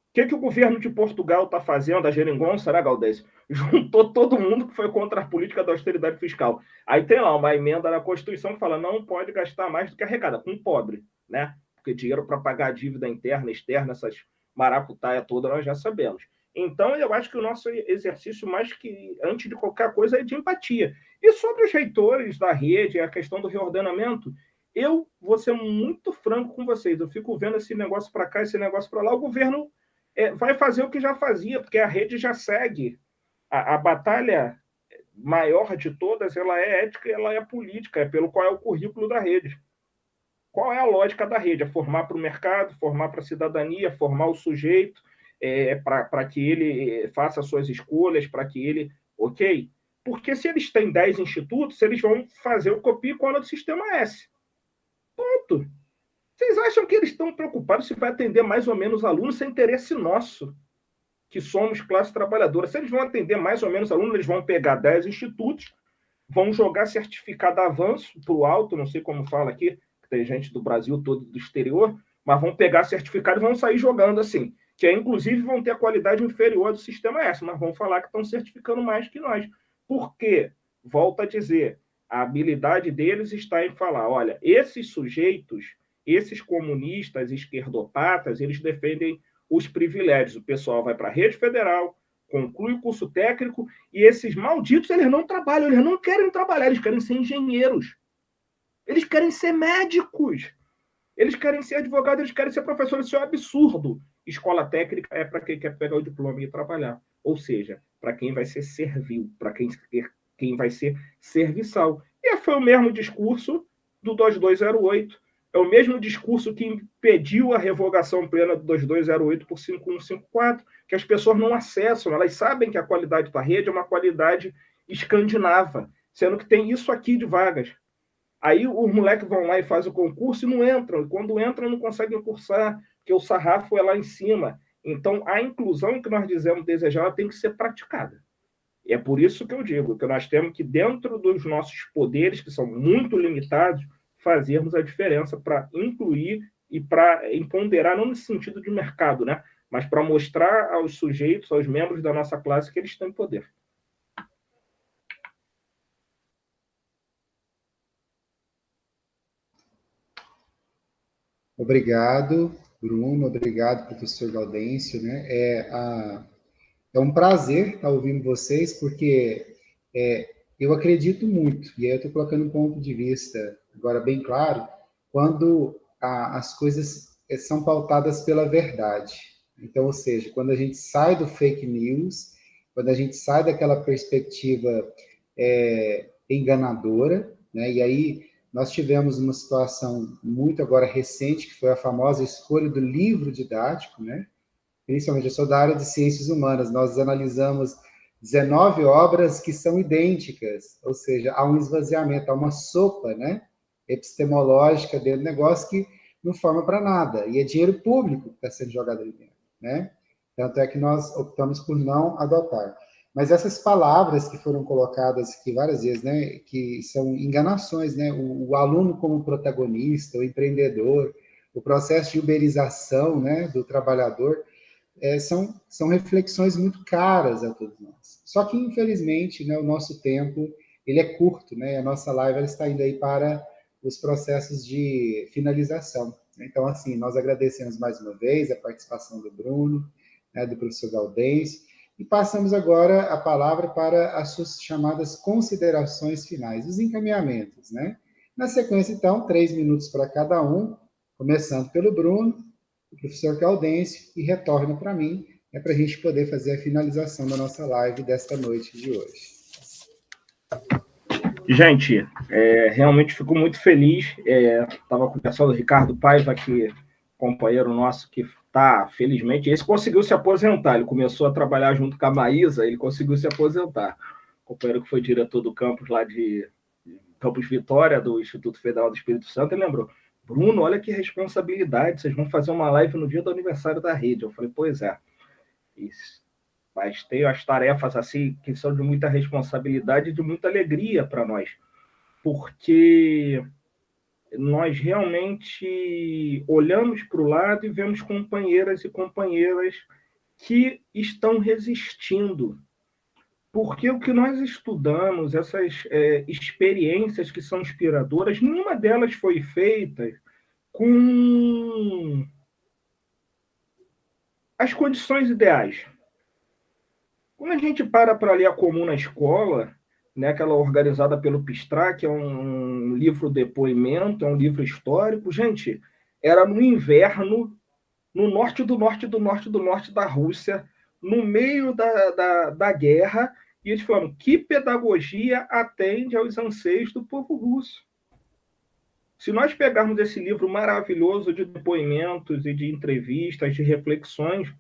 O que o governo de Portugal está fazendo, a geringonça, né, Galdês? Juntou todo mundo que foi contra a política da austeridade fiscal. Aí tem lá uma emenda na Constituição que fala não pode gastar mais do que arrecada, com pobre, né? Porque dinheiro para pagar a dívida interna, externa, essas maracutaia toda, nós já sabemos. Então, eu acho que o nosso exercício, mais que antes de qualquer coisa, é de empatia. E sobre os reitores da rede, a questão do reordenamento, eu vou ser muito franco com vocês. Eu fico vendo esse negócio para cá, esse negócio para lá. O governo vai fazer o que já fazia, porque a rede já segue. A batalha maior de todas, ela é ética e ela é política, pelo qual é o currículo da rede. Qual é a lógica da rede? É formar para o mercado, formar para a cidadania, formar o sujeito, para que ele faça suas escolhas, para que ele... Ok? Porque se eles têm 10 institutos, eles vão fazer o copia e cola do sistema S. Ponto. Vocês acham que eles estão preocupados se vai atender mais ou menos alunos sem interesse nosso, que somos classe trabalhadora? Se eles vão atender mais ou menos alunos, eles vão pegar 10 institutos, vão jogar certificado avanço para o alto, não sei como fala aqui, que tem gente do Brasil todo, do exterior, mas vão pegar certificado e vão sair jogando assim, que inclusive vão ter a qualidade inferior do sistema S, mas vão falar que estão certificando mais que nós. Por quê? Volto a dizer, a habilidade deles está em falar, olha, esses sujeitos, esses comunistas, esquerdopatas, eles defendem os privilégios. O pessoal vai para a rede federal, conclui o curso técnico, e esses malditos, eles não trabalham, eles não querem trabalhar, eles querem ser engenheiros. Eles querem ser médicos. Eles querem ser advogados, eles querem ser professores. Isso é um absurdo. Escola técnica é para quem quer pegar o diploma e trabalhar. Ou seja, para quem vai ser servil, para quem vai ser serviçal. E foi o mesmo discurso do 2208. É o mesmo discurso que impediu a revogação plena do 2208 por 5154, que as pessoas não acessam. Elas sabem que a qualidade da rede é uma qualidade escandinava, sendo que tem isso aqui de vagas. Aí os moleques vão lá e fazem o concurso e não entram. E quando entram, não conseguem cursar, porque o sarrafo é lá em cima. Então, a inclusão que nós dizemos desejar, ela tem que ser praticada. E é por isso que eu digo que nós temos que, dentro dos nossos poderes, que são muito limitados, fazermos a diferença para incluir e para empoderar, não no sentido de mercado, né? Mas para mostrar aos sujeitos, aos membros da nossa classe, que eles têm poder. Obrigado, Bruno. Obrigado, professor Gaudêncio. Né? É um prazer estar ouvindo vocês, porque eu acredito muito, e aí eu estou colocando um ponto de vista agora bem claro, quando as coisas são pautadas pela verdade. Então, ou seja, quando a gente sai do fake news, quando a gente sai daquela perspectiva enganadora, né? E aí Nós tivemos uma situação muito agora recente, que foi a famosa escolha do livro didático, né? Principalmente, eu sou da área de ciências humanas, nós analisamos 19 obras que são idênticas, ou seja, há um esvaziamento, há uma sopa, né, epistemológica dentro do negócio que não forma para nada, e é dinheiro público que está sendo jogado ali dentro, né? Tanto é que nós optamos por não adotar. Mas essas palavras que foram colocadas aqui várias vezes, né, que são enganações, né, o aluno como protagonista, o empreendedor, o processo de uberização, né, do trabalhador, são reflexões muito caras a todos nós. Só que, infelizmente, né, o nosso tempo ele é curto, né? A nossa live ela está indo aí para os processos de finalização. Então, assim, nós agradecemos mais uma vez a participação do Bruno, né, do professor Gaudêncio, e passamos agora a palavra para as suas chamadas considerações finais, os encaminhamentos, né? Na sequência, então, 3 minutos para cada um, começando pelo Bruno, o professor Gaudêncio, e retorna para mim, para a gente poder fazer a finalização da nossa live desta noite de hoje. Gente, realmente fico muito feliz. Estava com o pessoal do Ricardo Paiva, aqui, companheiro nosso, que está, felizmente, esse conseguiu se aposentar. Ele começou a trabalhar junto com a Maísa, ele conseguiu se aposentar. O companheiro que foi diretor do campus lá de Campus Vitória, do Instituto Federal do Espírito Santo, ele lembrou: Bruno, olha que responsabilidade, vocês vão fazer uma live no dia do aniversário da rede. Eu falei, pois é. Isso. Mas tem as tarefas assim que são de muita responsabilidade e de muita alegria para nós, porque nós realmente olhamos para o lado e vemos companheiras e companheiras que estão resistindo. Porque o que nós estudamos, essas experiências que são inspiradoras, nenhuma delas foi feita com as condições ideais. Quando a gente para ler a Comum na Escola, né, aquela organizada pelo Pistra, que é um livro depoimento, é um livro histórico, gente, era no inverno, no norte da Rússia, no meio da guerra, e eles falaram: que pedagogia atende aos anseios do povo russo? Se nós pegarmos esse livro maravilhoso de depoimentos e de entrevistas, de reflexões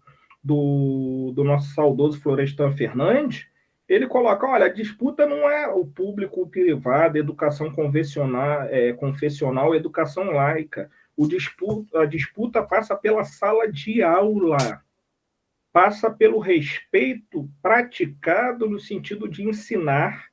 do nosso saudoso Florestan Fernandes, ele coloca: olha, a disputa não é o público-privado, educação confessional, educação laica. A disputa passa pela sala de aula, passa pelo respeito praticado no sentido de ensinar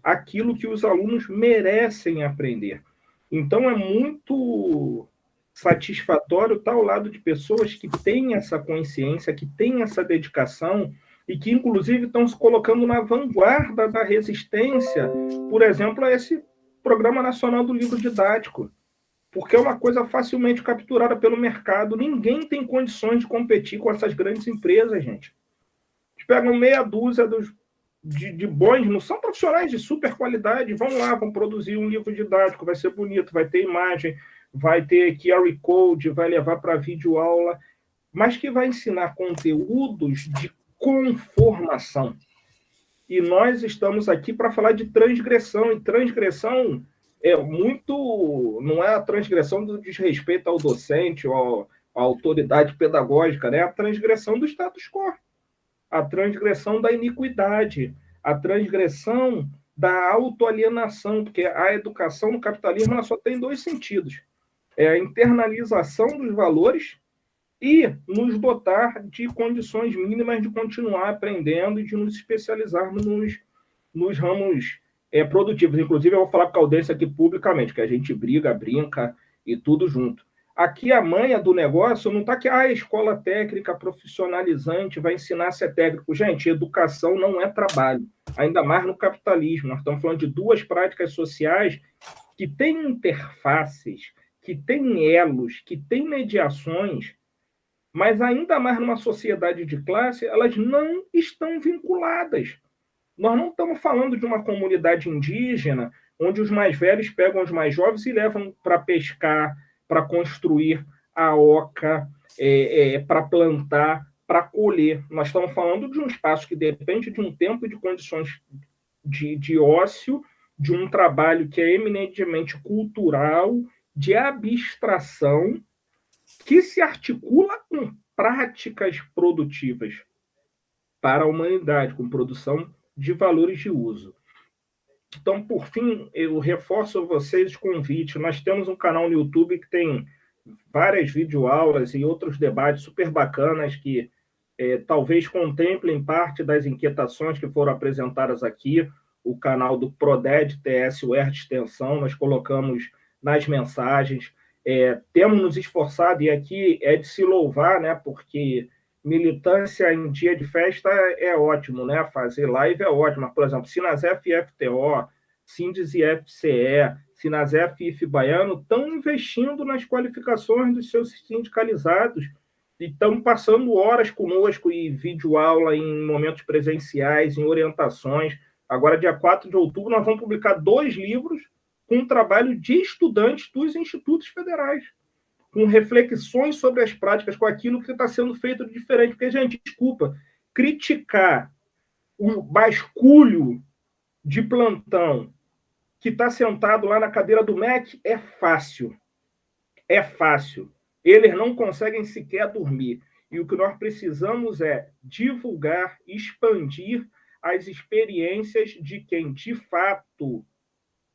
aquilo que os alunos merecem aprender. Então, é muito satisfatório estar ao lado de pessoas que têm essa consciência, que têm essa dedicação e que, inclusive, estão se colocando na vanguarda da resistência, por exemplo, a esse Programa Nacional do Livro Didático, porque é uma coisa facilmente capturada pelo mercado. Ninguém tem condições de competir com essas grandes empresas, gente. Eles pegam meia dúzia de bons, não são profissionais de super qualidade, vão lá, vão produzir um livro didático, vai ser bonito, vai ter imagem, vai ter QR Code, vai levar para videoaula, mas que vai ensinar conteúdos de conformação. E nós estamos aqui para falar de transgressão, e transgressão não é a transgressão do desrespeito ao docente ou à autoridade pedagógica, né? É a transgressão do status quo, a transgressão da iniquidade, a transgressão da autoalienação, porque a educação no capitalismo ela só tem 2 sentidos: é a internalização dos valores e nos dotar de condições mínimas de continuar aprendendo e de nos especializarmos nos ramos produtivos. Inclusive, eu vou falar com a Gaudêncio aqui publicamente, que a gente briga, brinca e tudo junto. Aqui a manha do negócio não está que a escola técnica profissionalizante vai ensinar a ser técnico. Gente, educação não é trabalho, ainda mais no capitalismo. Nós estamos falando de 2 práticas sociais que têm interfaces, que têm elos, que têm mediações, mas ainda mais numa sociedade de classe, elas não estão vinculadas. Nós não estamos falando de uma comunidade indígena onde os mais velhos pegam os mais jovens e levam para pescar, para construir a oca, para plantar, para colher. Nós estamos falando de um espaço que depende de um tempo e de condições de ócio, de um trabalho que é eminentemente cultural, de abstração, que se articula com práticas produtivas para a humanidade, com produção de valores de uso. Então, por fim, eu reforço a vocês o convite. Nós temos um canal no YouTube que tem várias videoaulas e outros debates super bacanas que talvez contemplem parte das inquietações que foram apresentadas aqui. O canal do PRODED TS UER de Extensão, nós colocamos nas mensagens. Temos nos esforçado, e aqui é de se louvar, né, porque militância em dia de festa é ótimo, né? Fazer live é ótimo. Por exemplo, Sinasef e FTO, Sindes e FCE, Sinasef e IF Baiano estão investindo nas qualificações dos seus sindicalizados e estão passando horas conosco e videoaula em momentos presenciais, em orientações. Agora, dia 4 de outubro, nós vamos publicar 2 livros com um trabalho de estudantes dos institutos federais, com reflexões sobre as práticas, com aquilo que está sendo feito de diferente. Porque, gente, desculpa, criticar o basculho de plantão que está sentado lá na cadeira do MEC é fácil. É fácil. Eles não conseguem sequer dormir. E o que nós precisamos é divulgar, expandir as experiências de quem, de fato,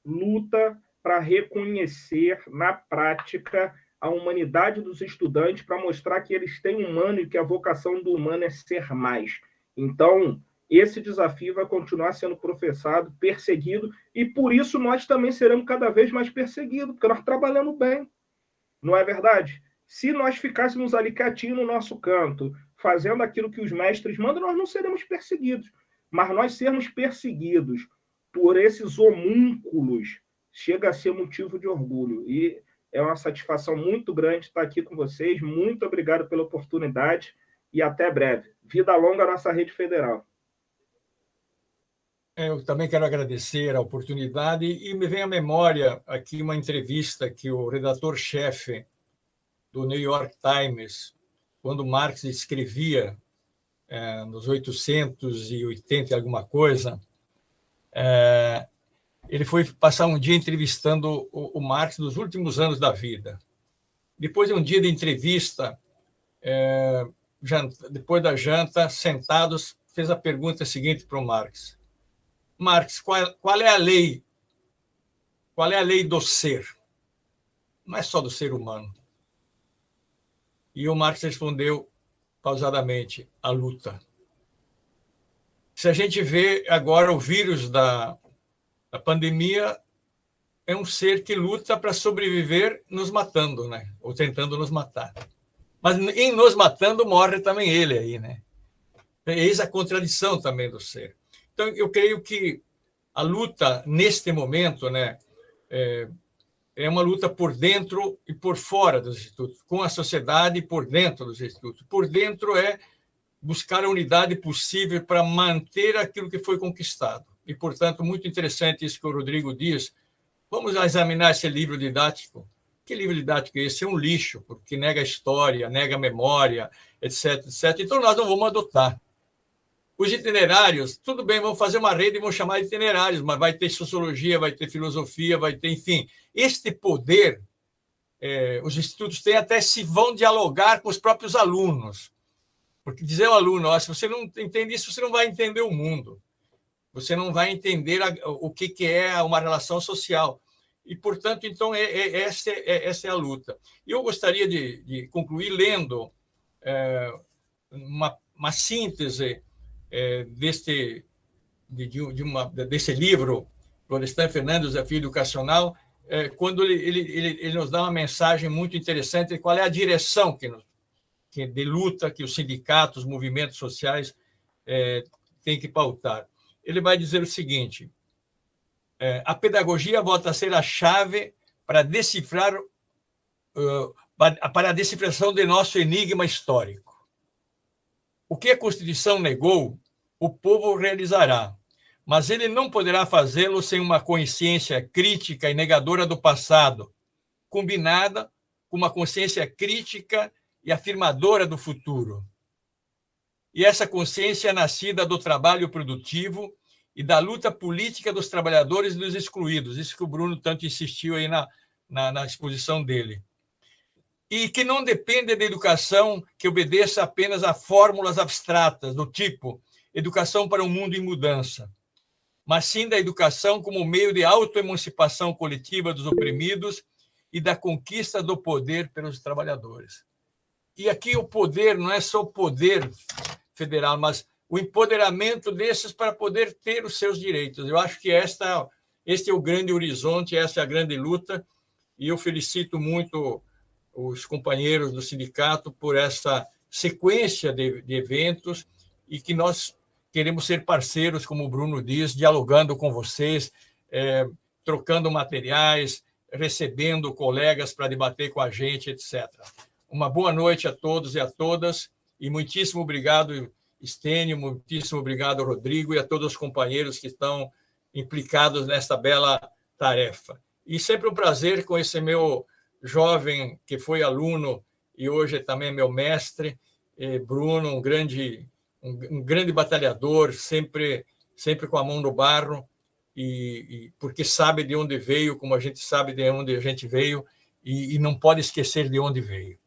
luta para reconhecer na prática a humanidade dos estudantes, para mostrar que eles têm humano e que a vocação do humano é ser mais. Então, esse desafio vai continuar sendo professado, perseguido, e por isso nós também seremos cada vez mais perseguidos, porque nós trabalhamos bem. Não é verdade? Se nós ficássemos ali quietinhos no nosso canto, fazendo aquilo que os mestres mandam, nós não seremos perseguidos. Mas nós sermos perseguidos por esses homúnculos chega a ser motivo de orgulho. E é uma satisfação muito grande estar aqui com vocês. Muito obrigado pela oportunidade e até breve. Vida longa à nossa rede federal. Eu também quero agradecer a oportunidade e me vem à memória aqui uma entrevista que o redator-chefe do New York Times, quando Marx escrevia nos 880 e alguma coisa, ele foi passar um dia entrevistando o Marx nos últimos anos da vida. Depois de um dia de entrevista, depois da janta, sentados, fez a pergunta seguinte para o Marx. Marx, qual é a lei? Qual é a lei do ser? Não é só do ser humano. E o Marx respondeu pausadamente, a luta. Se a gente vê agora o vírus da pandemia, é um ser que luta para sobreviver nos matando, né? Ou tentando nos matar. Mas em nos matando morre também ele aí, né? Eis a contradição também do ser. Então, eu creio que a luta, neste momento, né, é uma luta por dentro e por fora dos institutos, com a sociedade e por dentro dos institutos. Por dentro é buscar a unidade possível para manter aquilo que foi conquistado. E, portanto, muito interessante isso que o Rodrigo diz. Vamos examinar esse livro didático. Que livro didático é esse? É um lixo, porque nega a história, nega a memória, etc, etc. Então, nós não vamos adotar. Os itinerários, tudo bem, vamos fazer uma rede e vamos chamar de itinerários, mas vai ter sociologia, vai ter filosofia, vai ter, enfim. Este poder, os institutos têm até se vão dialogar com os próprios alunos. Porque dizer ao aluno, se você não entende isso, você não vai entender o mundo. Você não vai entender o que é uma relação social. E, portanto, então, essa é a luta. E eu gostaria de concluir lendo uma síntese desse livro, Florestan Fernandes, Desafio Educacional, quando ele nos dá uma mensagem muito interessante de qual é a direção de luta que os sindicatos, os movimentos sociais têm que pautar. Ele vai dizer o seguinte: a pedagogia volta a ser a chave para decifrar para a decifração de nosso enigma histórico. O que a Constituição negou, o povo realizará, mas ele não poderá fazê-lo sem uma consciência crítica e negadora do passado, combinada com uma consciência crítica e afirmadora do futuro. E essa consciência é nascida do trabalho produtivo e da luta política dos trabalhadores e dos excluídos, isso que o Bruno tanto insistiu aí na exposição dele. E que não depende da educação que obedeça apenas a fórmulas abstratas, do tipo educação para um mundo em mudança, mas sim da educação como meio de autoemancipação coletiva dos oprimidos e da conquista do poder pelos trabalhadores. E aqui o poder não é só o poder federal, mas o empoderamento desses para poder ter os seus direitos. Eu acho que este é o grande horizonte, essa é a grande luta, e eu felicito muito os companheiros do sindicato por essa sequência de eventos e que nós queremos ser parceiros, como o Bruno diz, dialogando com vocês, trocando materiais, recebendo colegas para debater com a gente, etc. Uma boa noite a todos e a todas, e muitíssimo obrigado, Estênio, muitíssimo obrigado, Rodrigo, e a todos os companheiros que estão implicados nesta bela tarefa. E sempre um prazer com esse meu jovem que foi aluno e hoje também é meu mestre, Bruno, um grande batalhador, sempre com a mão no barro, e porque sabe de onde veio, como a gente sabe de onde a gente veio, e não pode esquecer de onde veio.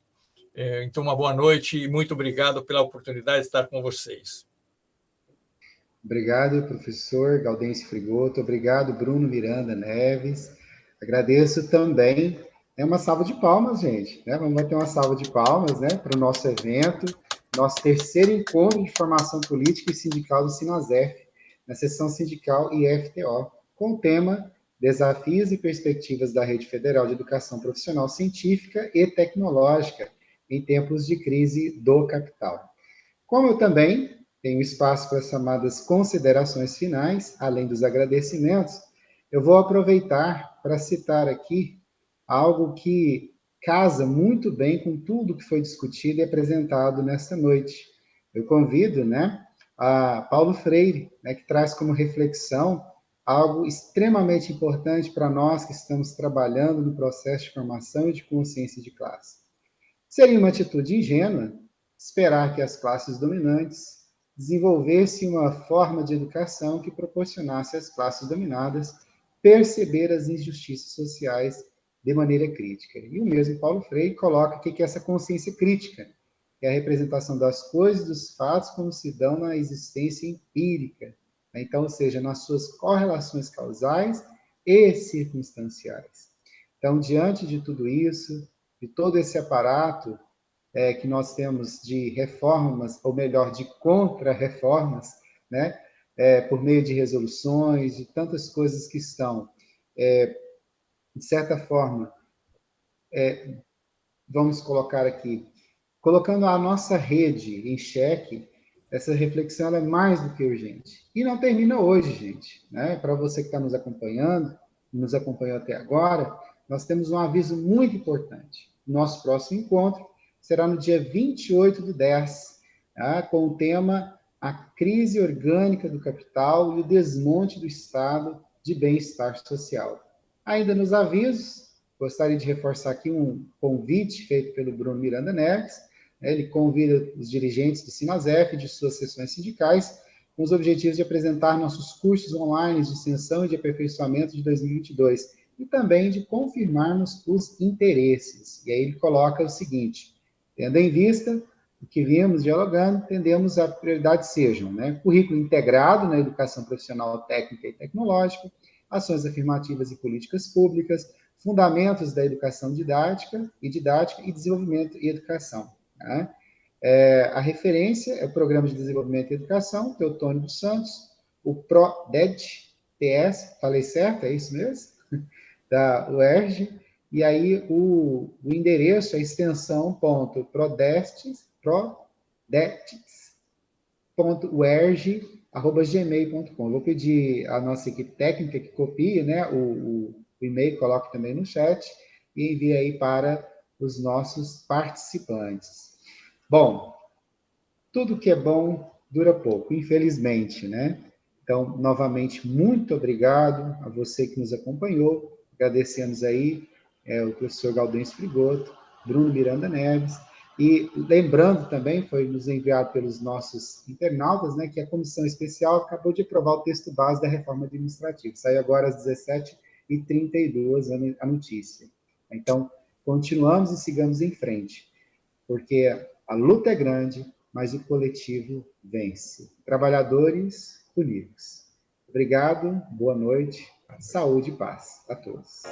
Então, uma boa noite e muito obrigado pela oportunidade de estar com vocês. Obrigado, professor Gaudêncio Frigoto. Obrigado, Bruno Miranda Neves. Agradeço também. Uma salva de palmas, gente. Né? Vamos ter uma salva de palmas, né, para o nosso evento, nosso terceiro encontro de formação política e sindical do Sinasef, na seção sindical IFTO, com o tema Desafios e Perspectivas da Rede Federal de Educação Profissional Científica e Tecnológica em tempos de crise do capital. Como eu também tenho espaço para as chamadas considerações finais, além dos agradecimentos, eu vou aproveitar para citar aqui algo que casa muito bem com tudo que foi discutido e apresentado nesta noite. Eu convido, né, a Paulo Freire, né, que traz como reflexão algo extremamente importante para nós que estamos trabalhando no processo de formação e de consciência de classe. Seria uma atitude ingênua esperar que as classes dominantes desenvolvessem uma forma de educação que proporcionasse às classes dominadas perceber as injustiças sociais de maneira crítica. E o mesmo Paulo Freire coloca que é essa consciência crítica, que é a representação das coisas e dos fatos como se dão na existência empírica, né? Então, ou seja, nas suas correlações causais e circunstanciais. Então, diante de tudo isso, de todo esse aparato que nós temos de reformas, ou melhor, de contra-reformas, né, por meio de resoluções, de tantas coisas que estão, de certa forma, vamos colocar aqui, colocando a nossa rede em xeque, essa reflexão é mais do que urgente. E não termina hoje, gente. Né? Para você que está nos acompanhando, nos acompanhou até agora, nós temos um aviso muito importante. Nosso próximo encontro será no dia 28/10, tá? Com o tema A Crise Orgânica do Capital e o Desmonte do Estado de Bem-Estar Social. Ainda nos avisos, gostaria de reforçar aqui um convite feito pelo Bruno Miranda Neves. Ele convida os dirigentes do Sinasef e de suas seções sindicais com os objetivos de apresentar nossos cursos online de extensão e de aperfeiçoamento de 2022 e também de confirmarmos os interesses. E aí ele coloca o seguinte: tendo em vista o que viemos dialogando, tendemos a prioridade sejam, né, currículo integrado na educação profissional técnica e tecnológica, ações afirmativas e políticas públicas, fundamentos da educação didática e desenvolvimento e educação. Tá? A referência é o Programa de Desenvolvimento e Educação, Teotônio dos Santos, o PRODET-TS, falei certo, é isso mesmo? Da UERJ, e aí o endereço é extensão.prodets.uerj@gmail.com. Vou pedir à nossa equipe técnica que copie, né, o e-mail, coloque também no chat e envie aí para os nossos participantes. Bom, tudo que é bom dura pouco, infelizmente, né? Então, novamente, muito obrigado a você que nos acompanhou. Agradecemos aí o professor Gaudêncio Frigoto, Bruno Miranda Neves, E lembrando também, foi nos enviado pelos nossos internautas, né, que a comissão especial acabou de aprovar o texto base da reforma administrativa. Saiu agora às 17h32 a notícia. Então, continuamos e sigamos em frente, porque a luta é grande, mas o coletivo vence. Trabalhadores unidos. Obrigado, boa noite, saúde e paz a todos.